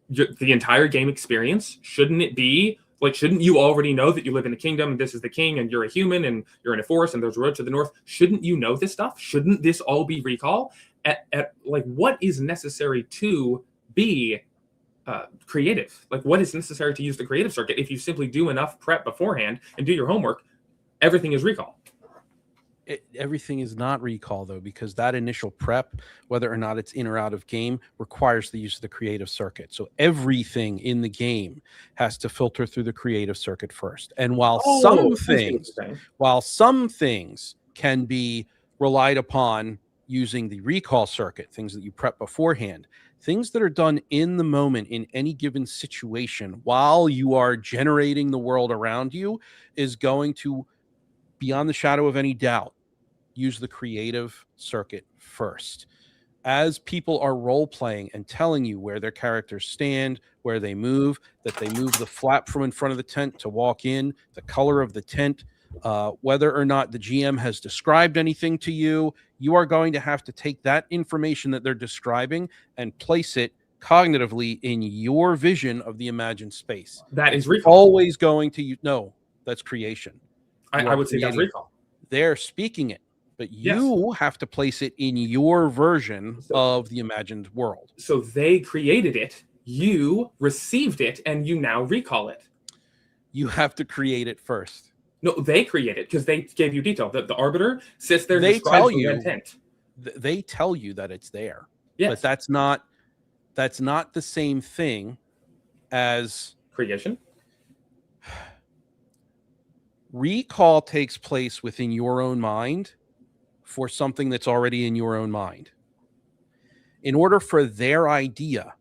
the entire game experience? Shouldn't it be like, shouldn't you already know that you live in a kingdom and this is the king and you're a human and you're in a forest and there's a road to the north? Shouldn't you know this stuff? Shouldn't this all be recall? At like, what is necessary to be creative? Like, what is necessary to use the creative circuit? If you simply do enough prep beforehand and do your homework, everything is recall. Everything is not recall, though, because that initial prep, whether or not it's in or out of game, requires the use of the creative circuit. So everything in the game has to filter through the creative circuit first. And while some things can be relied upon using the recall circuit, things that you prep beforehand, things that are done in the moment in any given situation while you are generating the world around you is going to, beyond the shadow of any doubt, use the creative circuit first. As people are role-playing and telling you where their characters stand, where they move, that they move the flap from in front of the tent to walk in, the color of the tent, whether or not the GM has described anything to you, you are going to have to take that information that they're describing and place it cognitively in your vision of the imagined space. That is recall. Always going to, no, that's creation. I would say that's recall. They're speaking it, but you have to place it in your version of the imagined world. So they created it, you received it, and you now recall it. You have to create it first. No, they create it because they gave you detail. The arbiter sits there. They tell you. Intent. They tell you that it's there. Yes. But that's not the same thing as creation. Recall takes place within your own mind for something that's already in your own mind. In order for their idea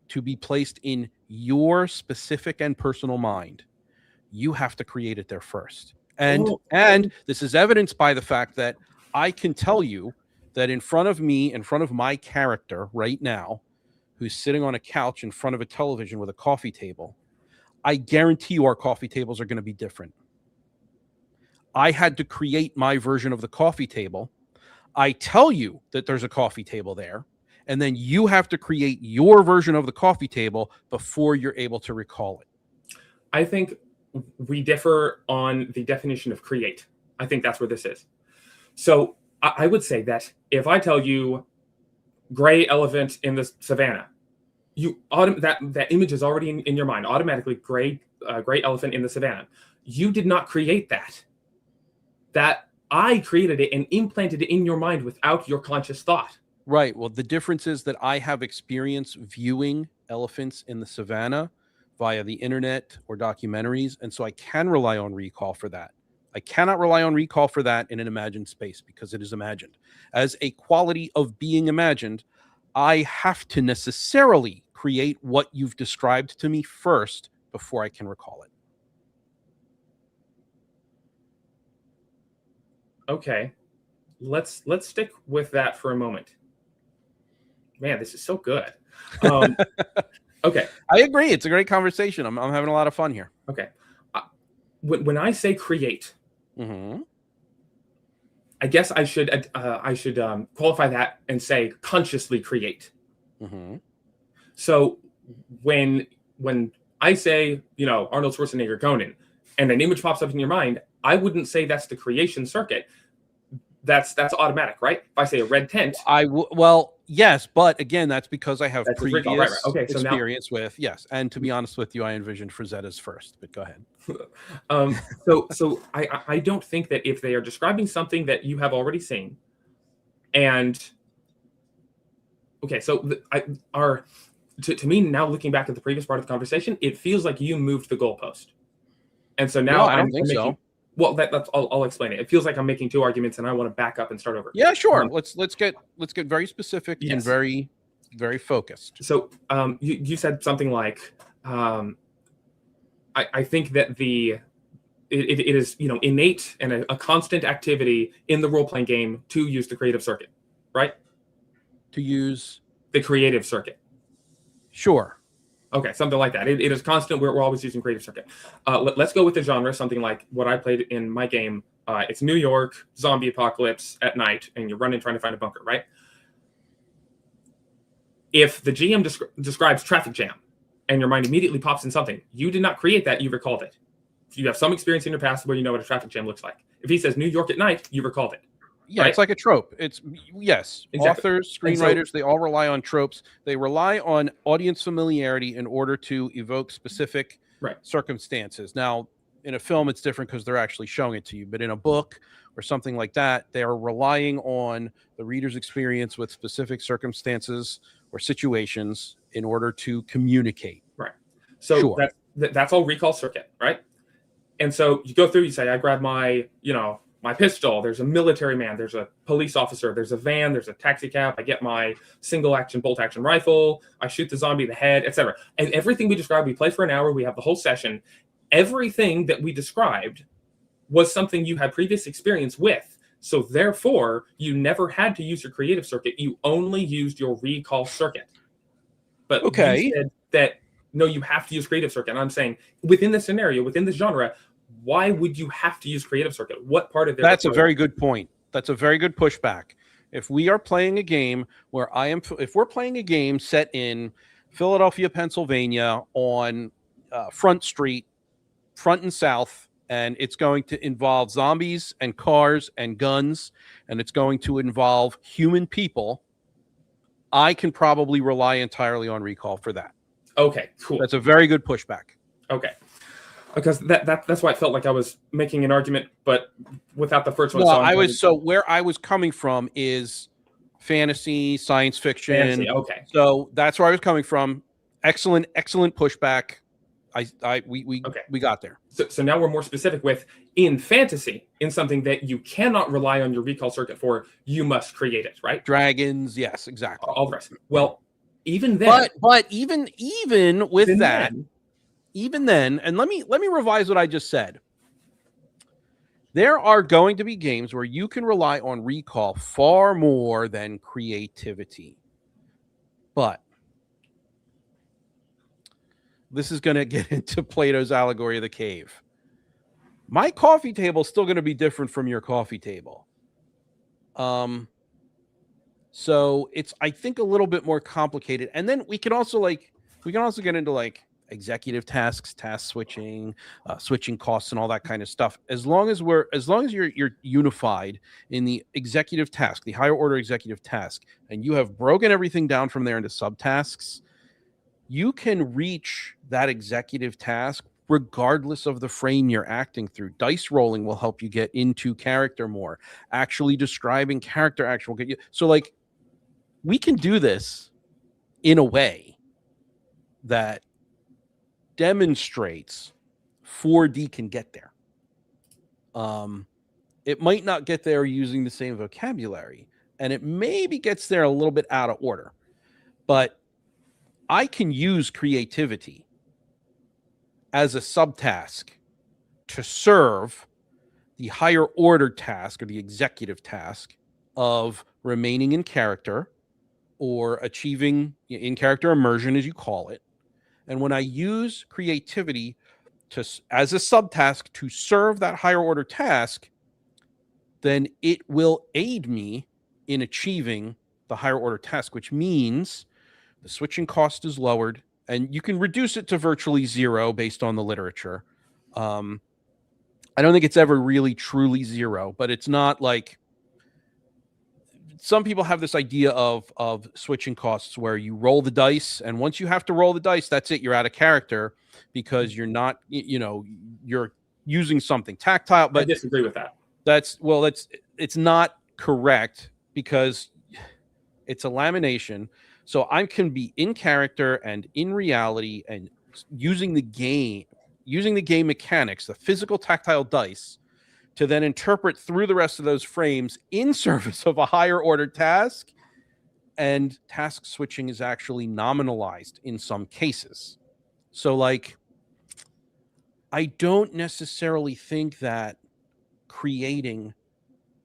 to be placed in your specific and personal mind, you have to create it there first. And this is evidenced by the fact that I can tell you that in front of me, in front of my character right now, who's sitting on a couch in front of a television with a coffee table, I guarantee you our coffee tables are going to be different. I had to create my version of the coffee table. I tell you that there's a coffee table there, and then you have to create your version of the coffee table before you're able to recall it. I think we differ on the definition of create. I think that's where this is. So I would say that if I tell you gray elephant in the savannah, that image is already in your mind, automatically gray elephant in the savannah. You did not create that. That I created it and implanted it in your mind without your conscious thought. Right. Well, the difference is that I have experience viewing elephants in the savannah via the internet or documentaries, and so I can rely on recall for that. I cannot rely on recall for that in an imagined space because it is imagined. As a quality of being imagined, I have to necessarily create what you've described to me first before I can recall it. Okay, let's stick with that for a moment. Man, this is so good. Okay, I agree. It's a great conversation. I'm having a lot of fun here. Okay, when I say create, I guess I should qualify that and say consciously create. So when I say, Arnold Schwarzenegger Conan, and an image pops up in your mind, I wouldn't say that's the creation circuit. That's automatic, right? If I say a red tent, well, yes, but again, that's because I have previous right. Okay, experience with yes. And to be honest with you, I envisioned Frazetta's first. But go ahead. So I don't think that if they are describing something that you have already seen, and okay, so to me now, looking back at the previous part of the conversation, it feels like you moved the goalpost, and so now I don't think so. Well, that's I'll explain it. It feels like I'm making two arguments, and I want to back up and start over. Yeah, sure. Let's get very specific and very, very focused. So, you said something like, I think that it is innate and a constant activity in the role playing game to use the creative circuit, right? To use the creative circuit. Sure. Okay, something like that. It is constant. We're always using creative circuit. Let's go with the genre, something like what I played in my game, It's New York, zombie apocalypse at night, and you're running trying to find a bunker, right? If the GM describes traffic jam and your mind immediately pops in something, you did not create that, you recalled it. If you have some experience in your past where you know what a traffic jam looks like. If he says New York at night, you recalled it. Yeah, right? It's like a trope. It's yes. Exactly. Authors, screenwriters, they all rely on tropes. They rely on audience familiarity in order to evoke specific circumstances. Now, in a film, it's different because they're actually showing it to you. But in a book or something like that, they are relying on the reader's experience with specific circumstances or situations in order to communicate. Right. So that's all recall circuit, right? And so you go through, you say, I grab my, my pistol. There's a military man. There's a police officer. There's a van. There's a taxi cab. I get my single action bolt action rifle. I shoot the zombie in the head, etc. And everything we described, we play for an hour. We have the whole session. Everything that we described was something you had previous experience with. So therefore, you never had to use your creative circuit. You only used your recall circuit. But you said that, no, you have to use creative circuit. And I'm saying within this scenario, within this genre, why would you have to use creative circuit? What part of it? That's a very good point. That's a very good pushback. If we are playing a game where if we're playing a game set in Philadelphia, Pennsylvania on Front Street, front and south, and it's going to involve zombies and cars and guns, and it's going to involve human people, I can probably rely entirely on recall for that. Okay, cool. That's a very good pushback. Okay. Because that's why it felt like I was making an argument, but without the first one. Well, so where I was coming from is fantasy, science fiction. Fantasy, okay. So that's where I was coming from. Excellent pushback. We got there. So now we're more specific with in fantasy, in something that you cannot rely on your recall circuit for, you must create it, right? Dragons, yes, exactly. All the rest. Well, even then, but even with even that. Then, even then, and let me revise what I just said. There are going to be games where you can rely on recall far more than creativity. But this is going to get into Plato's allegory of the cave. My coffee table is still going to be different from your coffee table. So it's, I think, a little bit more complicated. And then we can also get into like executive tasks, task switching, switching costs, and all that kind of stuff. As long as you're unified in the executive task, the higher order executive task, and you have broken everything down from there into subtasks, you can reach that executive task regardless of the frame you're acting through. Dice rolling will help you get into character more. Actually describing character action will get you. So like, we can do this in a way that demonstrates 4D can get there. It might not get there using the same vocabulary, and it maybe gets there a little bit out of order, but I can use creativity as a subtask to serve the higher order task or the executive task of remaining in character or achieving in character immersion, as you call it. And when I use creativity as a subtask to serve that higher order task, then it will aid me in achieving the higher order task, which means the switching cost is lowered, and you can reduce it to virtually zero based on the literature. I don't think it's ever really truly zero, but it's not like some people have this idea of switching costs where you roll the dice, and once you have to roll the dice, that's it. You're out of character because you're not, you're using something tactile. But I disagree with that. It's not correct because it's a lamination. So I can be in character and in reality and using the game mechanics, the physical tactile dice, to then interpret through the rest of those frames in service of a higher order task. And task switching is actually nominalized in some cases. So like, I don't necessarily think that creating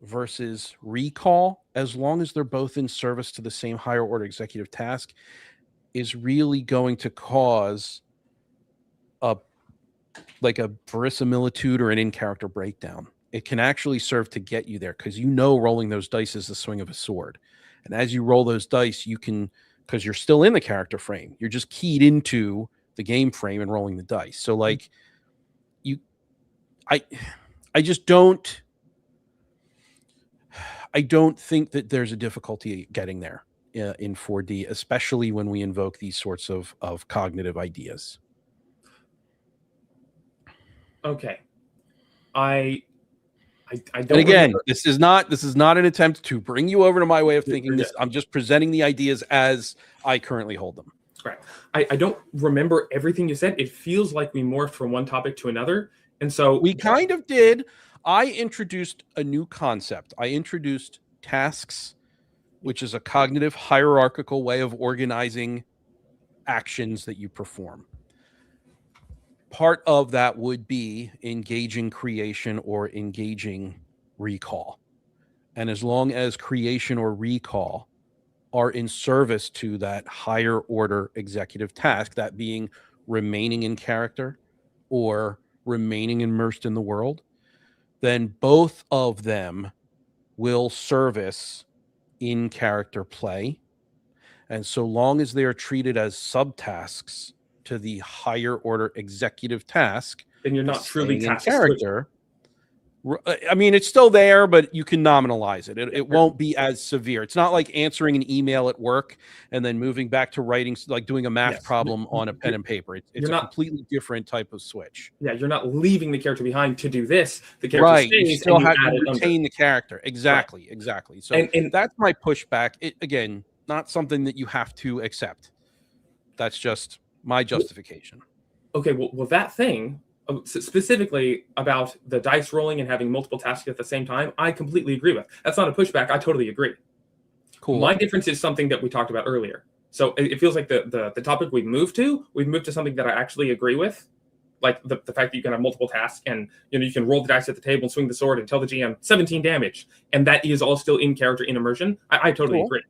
versus recall, as long as they're both in service to the same higher order executive task, is really going to cause a verisimilitude or an in-character breakdown. it can actually serve to get you there, because you know rolling those dice is the swing of a sword. And as you roll those dice, you can, because you're still in the character frame, you're just keyed into the game frame and rolling the dice. So like I just don't think that there's a difficulty getting there in 4D, especially when we invoke these sorts of cognitive ideas. Okay. I don't. And again, this is not an attempt to bring you over to my way of thinking. I'm just presenting the ideas as I currently hold them. Right. I don't remember everything you said. It feels like we morphed from one topic to another. And so we kind of did. I introduced a new concept. I introduced tasks, which is a cognitive hierarchical way of organizing actions that you perform. Part of that would be engaging creation or engaging recall. And as long as creation or recall are in service to that higher order executive task, that being remaining in character or remaining immersed in the world, then both of them will service in character play. And so long as they are treated as subtasks to the higher order executive task, then you're not truly in character. I mean, it's still there, but you can nominalize it. It won't be as severe. It's not like answering an email at work and then moving back to writing, like doing a math problem on a pen and paper. It's a completely different type of switch. Yeah, you're not leaving the character behind to do this. The character right. stays, you still and have to retain the character. Exactly. Right. Exactly. So and that's my pushback. Again, not something that you have to accept. That's just my justification. Okay, well that thing, specifically about the dice rolling and having multiple tasks at the same time, I completely agree with. That's not a pushback. I totally agree. Cool. My difference is something that we talked about earlier. So it feels like the topic we've moved to something that I actually agree with, like the fact that you can have multiple tasks and you can roll the dice at the table and swing the sword and tell the GM 17 damage, and that is all still in character, in immersion. I totally agree.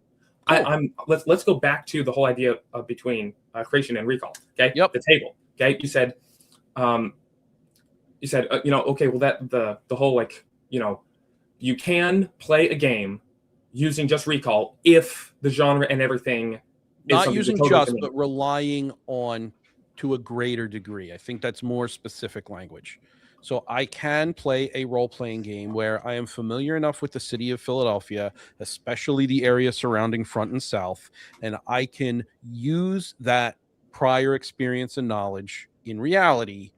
Cool. Let's go back to the whole idea of between creation and recall. Okay. Yep. The table. Okay. You said. Okay, well, that the whole you can play a game using just recall if the genre and everything is not using just, but relying on to a greater degree. I think that's more specific language. So I can play a role-playing game where I am familiar enough with the city of Philadelphia, especially the area surrounding Front and South, and I can use that prior experience and knowledge in reality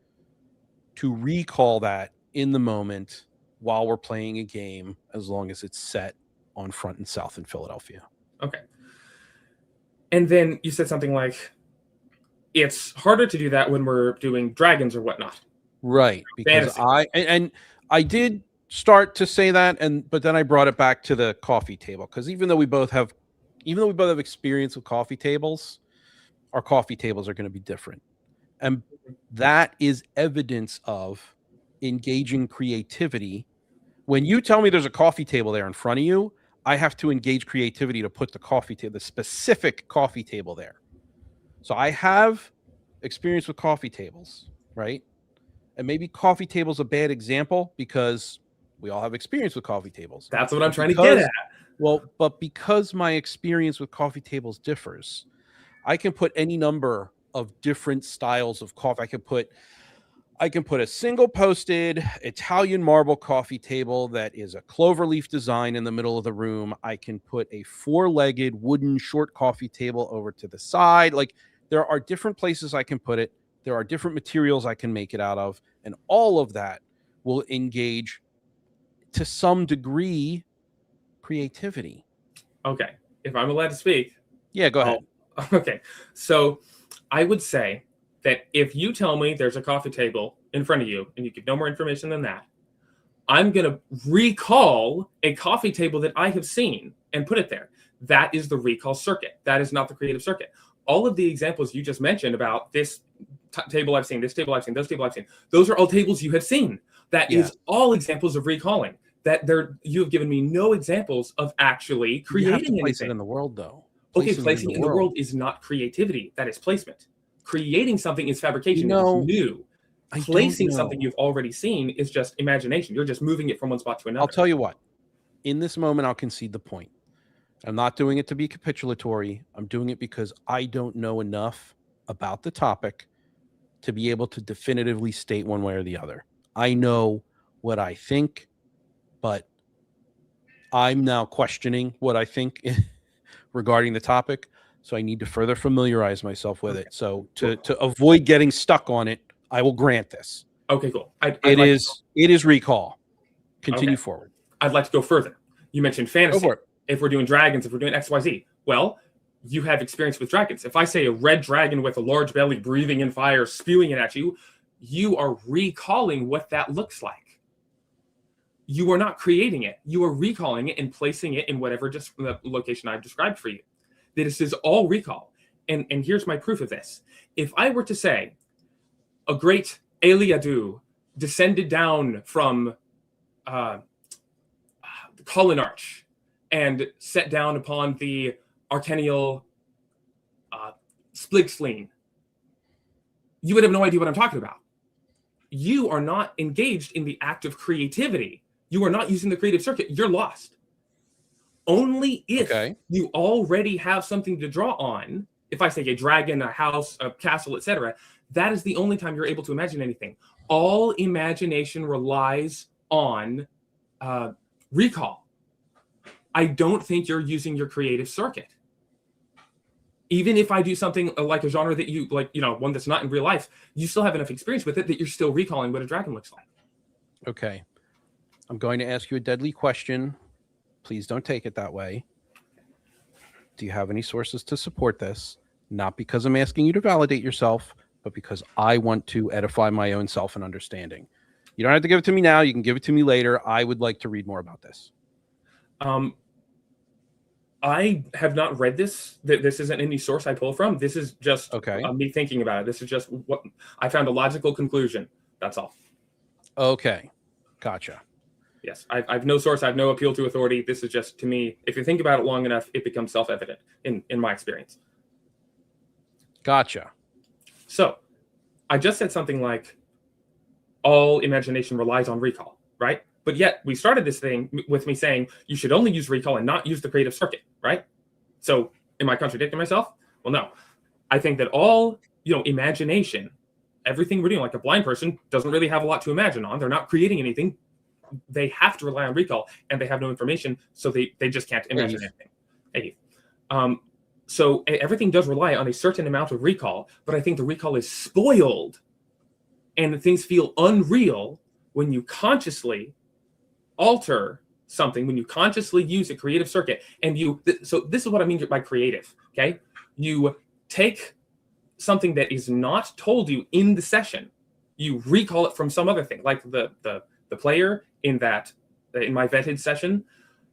to recall that in the moment while we're playing a game, as long as it's set on Front and South in Philadelphia. Okay. And then you said something like, it's harder to do that when we're doing dragons or whatnot. Right. Because I did start to say that, but then I brought it back to the coffee table, because even though we both have experience with coffee tables, our coffee tables are going to be different. And that is evidence of engaging creativity. When you tell me there's a coffee table there in front of you, I have to engage creativity to put the specific coffee table there. So I have experience with coffee tables, right? And maybe coffee table's a bad example because we all have experience with coffee tables. That's what I'm trying to get at. Well, but because my experience with coffee tables differs, I can put any number of different styles of coffee. I can put a single posted Italian marble coffee table that is a cloverleaf design in the middle of the room. I can put a 4-legged wooden short coffee table over to the side. Like, there are different places I can put it. There are different materials I can make it out of. And all of that will engage, to some degree, creativity. Okay. If I'm allowed to speak. Yeah, go ahead. Okay. So I would say that if you tell me there's a coffee table in front of you and you give no more information than that, I'm going to recall a coffee table that I have seen and put it there. That is the recall circuit. That is not the creative circuit. All of the examples you just mentioned about this table I've seen, this table I've seen, this table I've seen, those are all tables you have seen. That is all examples of recalling. You have given me no examples of actually creating anything. Place it in the world, though. Placing it in the world is not creativity. That is placement. Creating something is fabrication. It's new. Placing something you've already seen is just imagination. You're just moving it from one spot to another. I'll tell you what. In this moment, I'll concede the point. I'm not doing it to be capitulatory. I'm doing it because I don't know enough about the topic to be able to definitively state one way or the other. I know what I think, but I'm now questioning what I think regarding the topic. So I need to further familiarize myself with it. So to avoid getting stuck on it, I will grant this. Okay, cool. It is recall. Continue forward. I'd like to go further. You mentioned fantasy. If we're doing dragons, if we're doing XYZ, well, you have experience with dragons. If I say a red dragon with a large belly breathing in fire, spewing it at you, you are recalling what that looks like. You are not creating it. You are recalling it and placing it in whatever just the location I've described for you. This is all recall. And here's my proof of this. If I were to say a great Eliadu descended down from the Colin Arch and set down upon the Arcanial Spligsleen, you would have no idea what I'm talking about. You are not engaged in the act of creativity. You are not using the creative circuit. You're lost. Only if you already have something to draw on, if I say a dragon, a house, a castle, etc., that is the only time you're able to imagine anything. All imagination relies on recall. I don't think you're using your creative circuit. Even if I do something like a genre that you like, one that's not in real life, you still have enough experience with it that you're still recalling what a dragon looks like. Okay. I'm going to ask you a deadly question. Please don't take it that way. Do you have any sources to support this? Not because I'm asking you to validate yourself, but because I want to edify my own self and understanding. You don't have to give it to me now. You can give it to me later. I would like to read more about this. I have not read this. This isn't any source I pull from. This is just me thinking about it. This is just what I found a logical conclusion. That's all. Okay. Gotcha. Yes. I've no source. I have no appeal to authority. This is just, to me, if you think about it long enough, it becomes self-evident in my experience. Gotcha. So I just said something like all imagination relies on recall, right? But yet we started this thing with me saying you should only use recall and not use the creative circuit, right? So am I contradicting myself? Well, no. I think that all, imagination, everything we're doing, like a blind person doesn't really have a lot to imagine on. They're not creating anything. They have to rely on recall, and they have no information, so they just can't imagine anything. So everything does rely on a certain amount of recall, but I think the recall is spoiled, and things feel unreal when you consciously alter something, when you consciously use a creative circuit. And so this is what I mean by creative, okay? You take something that is not told you in the session, you recall it from some other thing, like the player in my vetted session,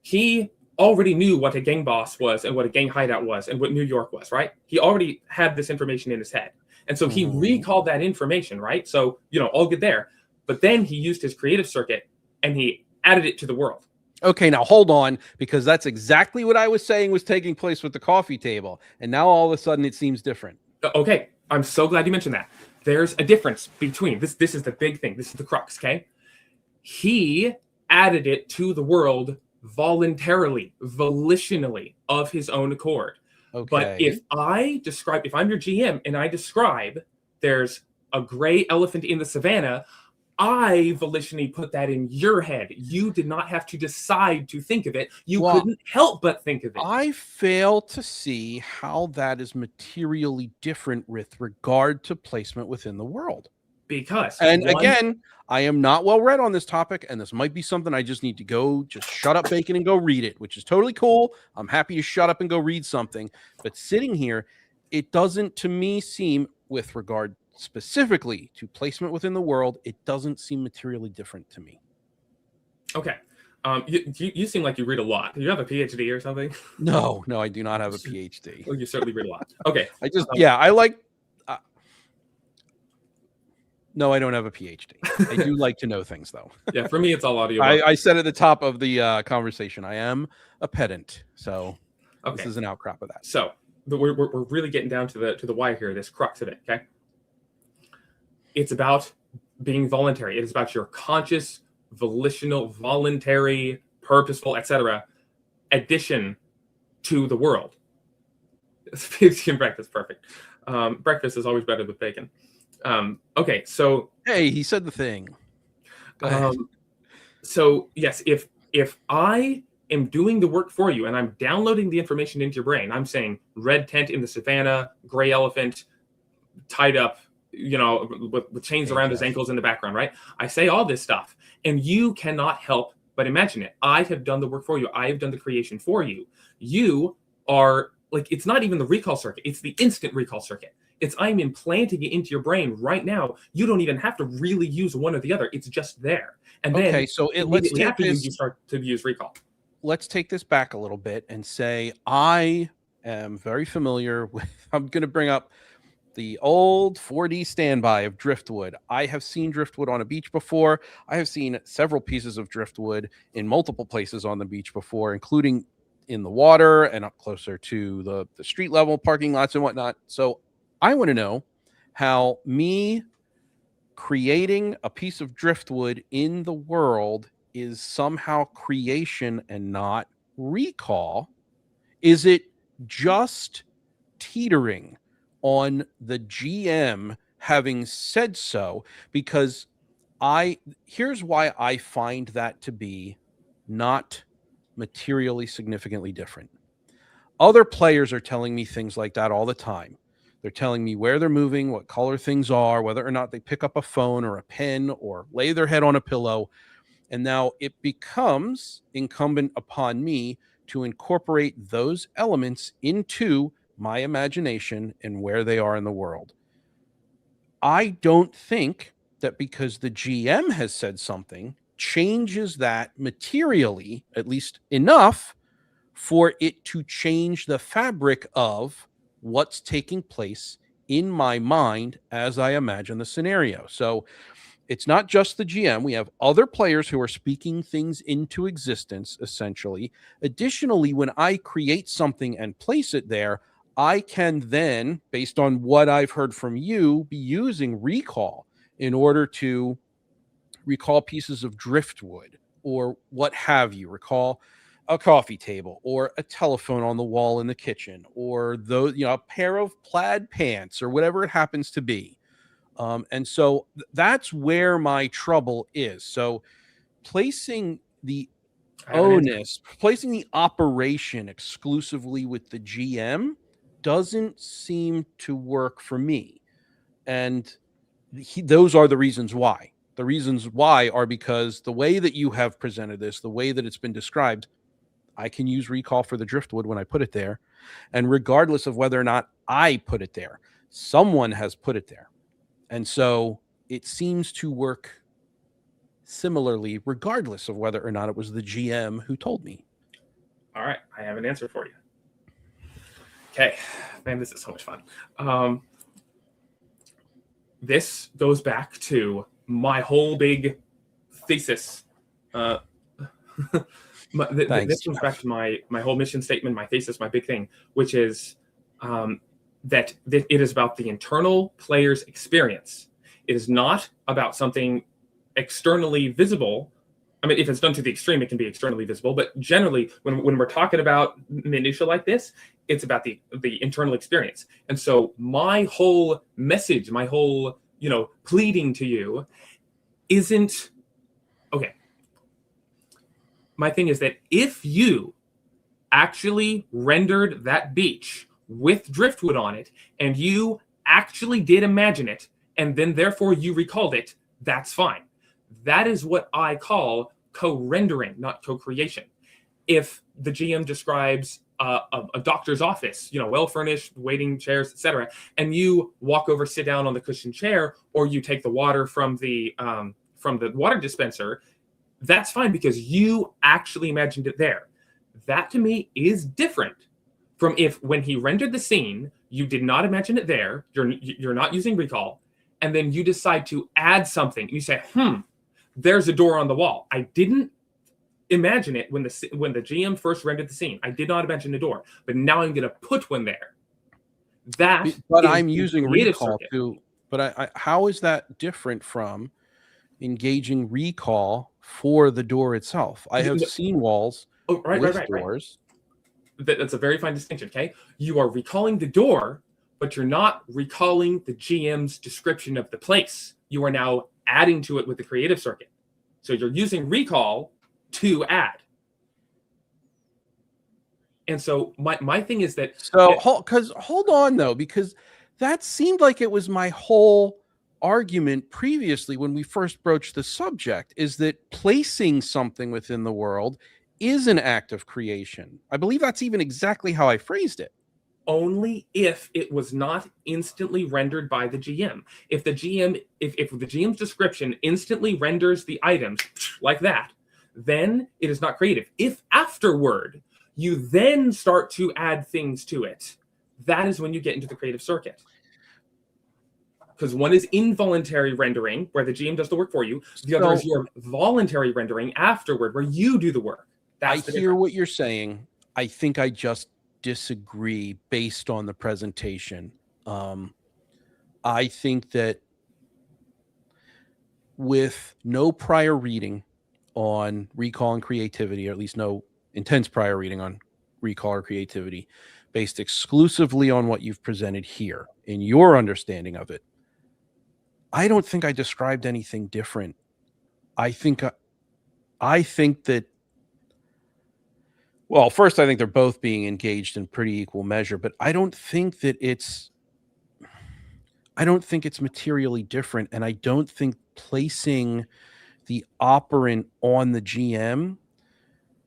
he already knew what a gang boss was and what a gang hideout was and what New York was, right? He already had this information in his head. And so he recalled that information, right? So, all good there. But then he used his creative circuit and he added it to the world. Okay, now hold on, because that's exactly what I was saying was taking place with the coffee table. And now all of a sudden it seems different. Okay, I'm so glad you mentioned that. There's a difference between, this is the big thing. This is the crux, okay? He added it to the world voluntarily, volitionally, of his own accord. Okay. But if I'm your GM and I describe there's a gray elephant in the savannah, I volitionally put that in your head. You did not have to decide to think of it. You couldn't help but think of it. I fail to see how that is materially different with regard to placement within the world. Again, I am not well read on this topic, and this might be something I just need to go just shut up bacon and go read it, which is totally cool. I'm happy to shut up and go read something. But sitting here, it doesn't, to me, seem, with regard specifically to placement within the world, it doesn't seem materially different to me. Okay. You seem like you read a lot. Do you have a PhD or something? No, I do not have a PhD. Well, you certainly read a lot. Okay. No, I don't have a PhD. I do like to know things, though. Yeah, for me, it's all audio. I said at the top of the conversation, I am a pedant, so this is an outcrop of that. So we're really getting down to the why here, this crux of it, okay? It's about being voluntary. It is about your conscious, volitional, voluntary, purposeful, etc. addition to the world. Speaking of breakfast, perfect. Breakfast is always better with bacon. Okay, so Hey, he said the thing. Go ahead. So yes, if I am doing the work for you and I'm downloading the information into your brain, I'm saying red tent in the savannah, gray elephant tied up, with chains around his ankles in the background, right? I say all this stuff, and you cannot help but imagine it. I have done the work for you. I have done the creation for you. You are like, it's not even the recall circuit. It's the instant recall circuit. It's I'm implanting it into your brain right now. You don't even have to really use one or the other. It's just there. And then so let's take after this, you start to use recall. Let's take this back a little bit and say I am very familiar with, I'm going to bring up the old 4D standby of driftwood. I have seen driftwood on a beach before. I have seen several pieces of driftwood in multiple places on the beach before, including in the water and up closer to the street level parking lots and whatnot. So I want to know how me creating a piece of driftwood in the world is somehow creation and not recall. Is it just teetering on the GM having said so? Because here's why I find that to be not materially significantly different. Other players are telling me things like that all the time. They're telling me where they're moving, what color things are, whether or not they pick up a phone or a pen or lay their head on a pillow. And now it becomes incumbent upon me to incorporate those elements into my imagination and where they are in the world. I don't think that because the GM has said something changes that materially, at least enough for it to change the fabric of what's taking place in my mind as I imagine the scenario. So it's not just the GM. We have other players who are speaking things into existence, essentially. Additionally, when I create something and place it there, I can then, based on what I've heard from you, be using recall in order to recall pieces of driftwood or what have you. Recall a coffee table or a telephone on the wall in the kitchen or a pair of plaid pants or whatever it happens to be. And so that's where my trouble is. So placing the onus, placing the operation exclusively with the GM doesn't seem to work for me. And those are the reasons why. The reasons why are because the way that you have presented this, the way that it's been described, I can use recall for the driftwood when I put it there. And regardless of whether or not I put it there, someone has put it there. And so it seems to work similarly, regardless of whether or not it was the GM who told me. All right, I have an answer for you. Okay, man, this is so much fun. This goes back to my whole big thesis. This goes back to my whole mission statement, my thesis, my big thing, which is that it is about the internal player's experience. It is not about something externally visible. I mean, if it's done to the extreme, it can be externally visible. But generally, when we're talking about minutia like this, it's about the internal experience. And so my whole message, my whole pleading to you isn't okay. My thing is that if you actually rendered that beach with driftwood on it, and you actually did imagine it, and then therefore you recalled it, that's fine. That is what I call co-rendering, not co-creation. If the GM describes a doctor's office, well-furnished, waiting chairs, etc., and you walk over, sit down on the cushioned chair, or you take the water from the water dispenser, that's fine because you actually imagined it there. That to me is different from if when he rendered the scene, you did not imagine it there, you're not using recall, and then you decide to add something. You say, there's a door on the wall. I didn't imagine it when the GM first rendered the scene. I did not imagine the door, but now I'm going to put one there. But I'm using recall too. But how is that different from engaging recall for the door itself. I have seen walls with doors. That's a very fine distinction, okay? You are recalling the door, but you're not recalling the GM's description of the place. You are now adding to it with the creative circuit. So you're using recall to add. And so my thing is that... So, hold on, though, because that seemed like it was my whole argument previously when we first broached the subject, is that placing something within the world is an act of creation. I believe that's even exactly how I phrased it. Only if it was not instantly rendered by the GM. If the GM's description instantly renders the items like that, then it is not creative. If afterward you then start to add things to it, that is when you get into the creative circuit. Because one is involuntary rendering, where the GM does the work for you. The other is your voluntary rendering afterward, where you do the work. I hear what you're saying. I think I just disagree based on the presentation. I think that with no prior reading on recall and creativity, or at least no intense prior reading on recall or creativity, based exclusively on what you've presented here in your understanding of it, I don't think I described anything different. I think that, well, first, I think they're both being engaged in pretty equal measure, but I don't think it's materially different. And I don't think placing the operant on the GM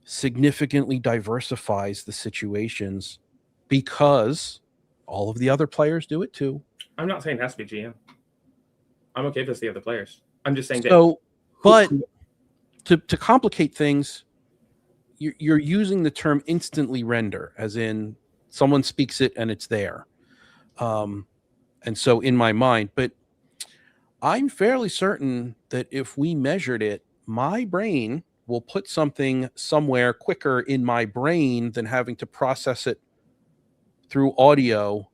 significantly diversifies the situations, because all of the other players do it too. I'm not saying it has to be GM. I'm okay if it's the other players. I'm just saying so, but to complicate things, you're using the term instantly render, as in someone speaks it and it's there. And so in my mind, but I'm fairly certain that if we measured it, my brain will put something somewhere quicker in my brain than having to process it through audio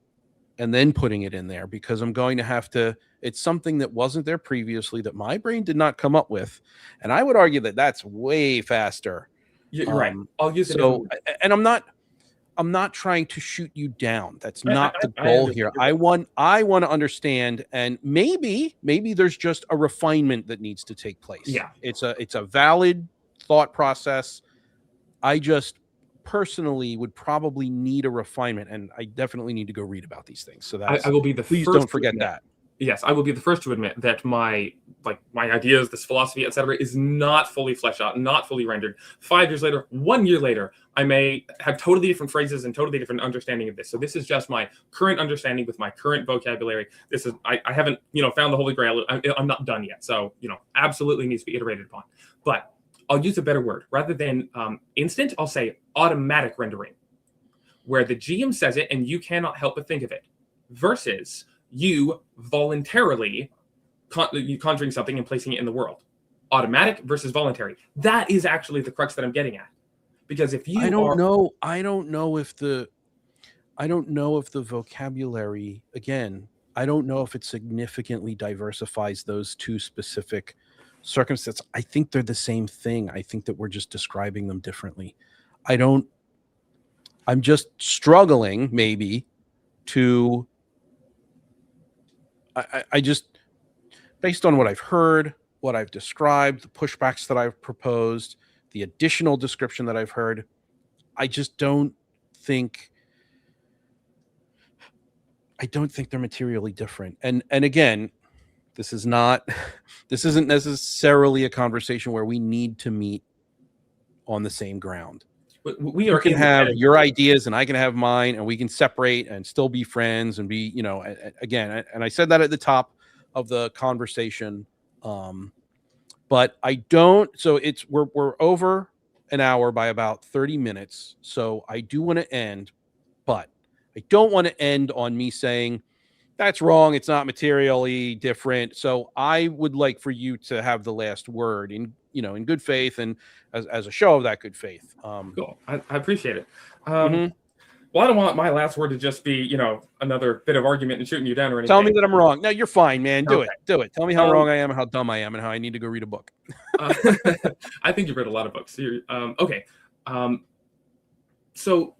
and then putting it in there, because I'm going to have to, it's something that wasn't there previously that my brain did not come up with. And I would argue that that's way faster. You're right. I'll use it. So, and I'm not trying to shoot you down. That's not the goal here. I want to understand, and maybe there's just a refinement that needs to take place. Yeah. It's a valid thought process. I just personally would probably need a refinement, and I definitely need to go read about these things. So that I will be the please first don't forget that. Yes, I will be the first to admit that my ideas, this philosophy, etc., is not fully fleshed out, not fully rendered. 5 years later, 1 year later, I may have totally different phrases and totally different understanding of this. So this is just my current understanding with my current vocabulary. This is I haven't found the holy grail. I'm not done yet. So absolutely needs to be iterated upon. But I'll use a better word rather than instant. I'll say automatic rendering, where the GM says it and you cannot help but think of it, versus you voluntarily conjuring something and placing it in the world. Automatic versus voluntary. That is actually the crux that I'm getting at. Because if you I don't know if the vocabulary, again, I don't know if it significantly diversifies those two specific circumstances. I think they're the same thing. I think that we're just describing them differently. I'm just struggling maybe to I just, based on what I've heard, what I've described, the pushbacks that I've proposed, the additional description that I've heard, I don't think they're materially different. And again, this isn't necessarily a conversation where we need to meet on the same ground. You can have your ideas and I can have mine, and we can separate and still be friends and be, again, and I said that at the top of the conversation. But I don't, so we're over an hour by about 30 minutes. So I do want to end, but I don't want to end on me saying that's wrong. It's not materially different. So I would like for you to have the last word in good faith and as a show of that good faith. Cool. I appreciate it. Well, I don't want my last word to just be, another bit of argument and shooting you down or anything. Tell me that I'm wrong. No, you're fine, man. Do Okay. it. Tell me how wrong I am and how dumb I am and how I need to go read a book. I think you've read a lot of books. Okay. So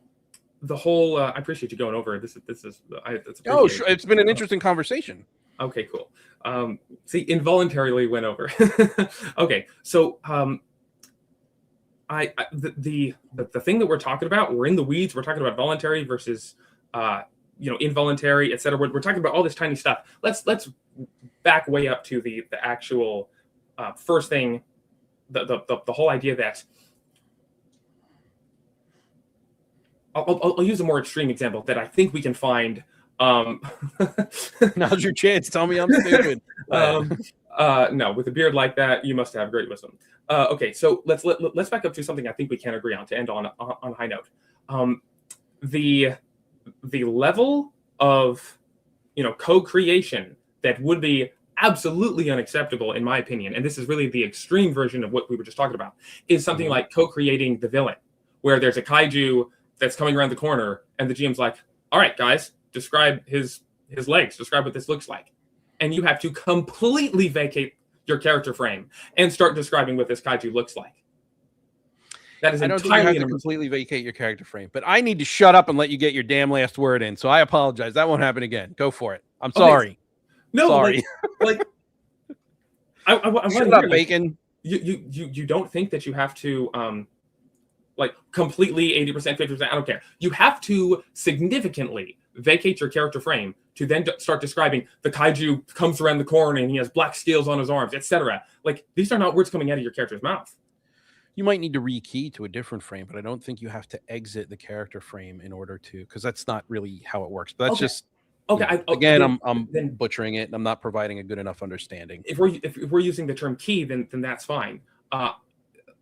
the whole, I appreciate you going over it. It's been an interesting conversation. Okay, cool. See, involuntarily went over. Okay, so the thing that we're talking about, we're in the weeds. We're talking about voluntary versus involuntary, etc. We're talking about all this tiny stuff. Let's back way up to the actual first thing, the whole idea that I'll use a more extreme example that I think we can find. Now's your chance. Tell me I'm stupid. No, with a beard like that, you must have great wisdom. Okay, so let's back up to something I think we can agree on to end on a high note. The level of co-creation that would be absolutely unacceptable, in my opinion, and this is really the extreme version of what we were just talking about, is something like co-creating the villain, where there's a kaiju that's coming around the corner, and the GM's like, "All right, guys, describe his legs. Describe what this looks like," and you have to completely vacate your character frame and start describing what this kaiju looks like. That is I don't think you have to completely vacate your character frame, but I need to shut up and let you get your damn last word in. So I apologize. That won't happen again. Go for it. I'm sorry. Okay. No, sorry. I want to hear, bacon. You don't think that you have to completely 80%, 50%, I don't care. You have to significantly vacate your character frame to then start describing the kaiju comes around the corner and he has black scales on his arms, etc. Like, these are not words coming out of your character's mouth. You might need to rekey to a different frame, but I don't think you have to exit the character frame in order to, because that's not really how it works. But that's just okay. I'm butchering it, and I'm not providing a good enough understanding. If we're using the term key, then that's fine.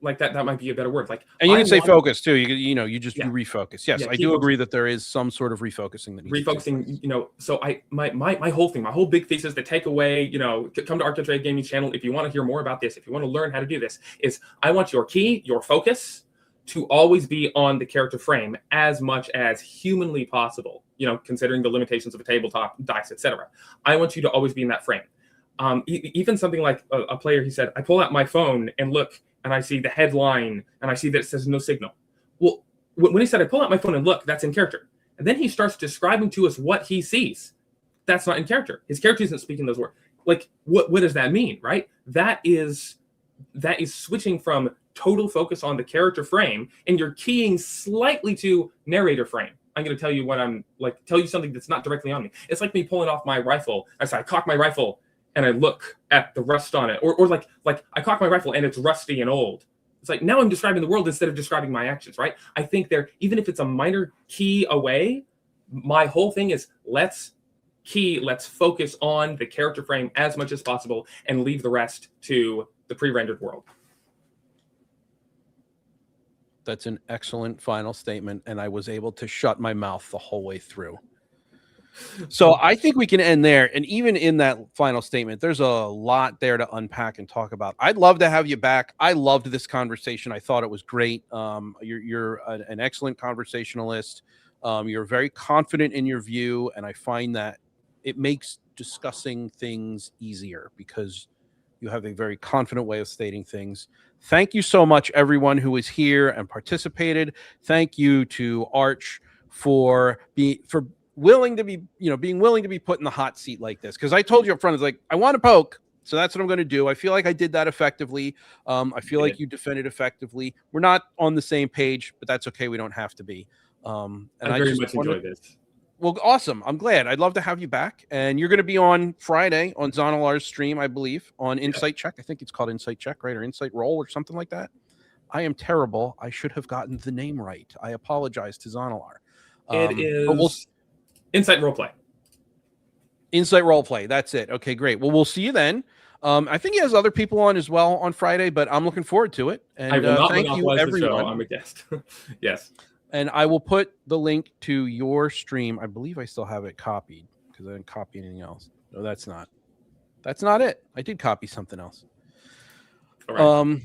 That might be a better word. And you can say focus too. You refocus. Yes, I do agree that there is some sort of refocusing that needs refocusing. So my whole thing, my whole big thesis, the takeaway, come to Architrave Gaming channel if you want to hear more about this, if you want to learn how to do this, is I want your key, your focus, to always be on the character frame as much as humanly possible. Considering the limitations of a tabletop, dice, etc. I want you to always be in that frame. Even something like a player, he said, I pull out my phone and look, and I see the headline, and I see that it says no signal. Well, when he said, I pull out my phone and look, that's in character. And then he starts describing to us what he sees. That's not in character. His character isn't speaking those words. What does that mean, right? That is switching from total focus on the character frame, and you're keying slightly to narrator frame. I'm going to tell you tell you something that's not directly on me. It's like me pulling off my rifle. I cock my rifle, and I look at the rust on it, or like I cock my rifle and it's rusty and old. It's like, now I'm describing the world instead of describing my actions, right? I think even if it's a minor key away, my whole thing is let's focus on the character frame as much as possible and leave the rest to the pre-rendered world. That's an excellent final statement, and I was able to shut my mouth the whole way through. So I think we can end there. And even in that final statement, there's a lot there to unpack and talk about. I'd love to have you back. I loved this conversation. I thought it was great. You're an excellent conversationalist. You're very confident in your view, and I find that it makes discussing things easier because you have a very confident way of stating things. Thank you so much, everyone who was here and participated. Thank you to Arch for being willing to be put in the hot seat like this. Because I told you up front, it's like, I want to poke, so that's what I'm going to do. I feel like I did that effectively. I feel like you defended effectively. We're not on the same page, but that's okay. We don't have to be. And I very much enjoyed this. Well, awesome. I'm glad. I'd love to have you back. And you're going to be on Friday on Zonalar's stream, I believe, on Insight Check. I think it's called Insight Check, right? Or Insight Roll or something like that. I am terrible. I should have gotten the name right. I apologize to Zonalar. It is Insight Roleplay. Insight Roleplay. That's it. Okay, great. Well, we'll see you then. I think he has other people on as well on Friday, but I'm looking forward to it. And I will not thank you, everyone. I'm a guest. Yes. And I will put the link to your stream. I believe I still have it copied because I didn't copy anything else. No, that's not it. I did copy something else. All right.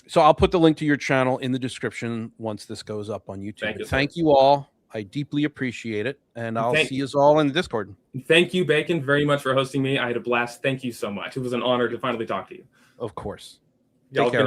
So I'll put the link to your channel in the description once this goes up on YouTube. Thank you all. I deeply appreciate it, and I'll Thank- see you all in the Discord. Thank you, Bacon, very much for hosting me. I had a blast. Thank you so much. It was an honor to finally talk to you. Of course. Y'all Take care.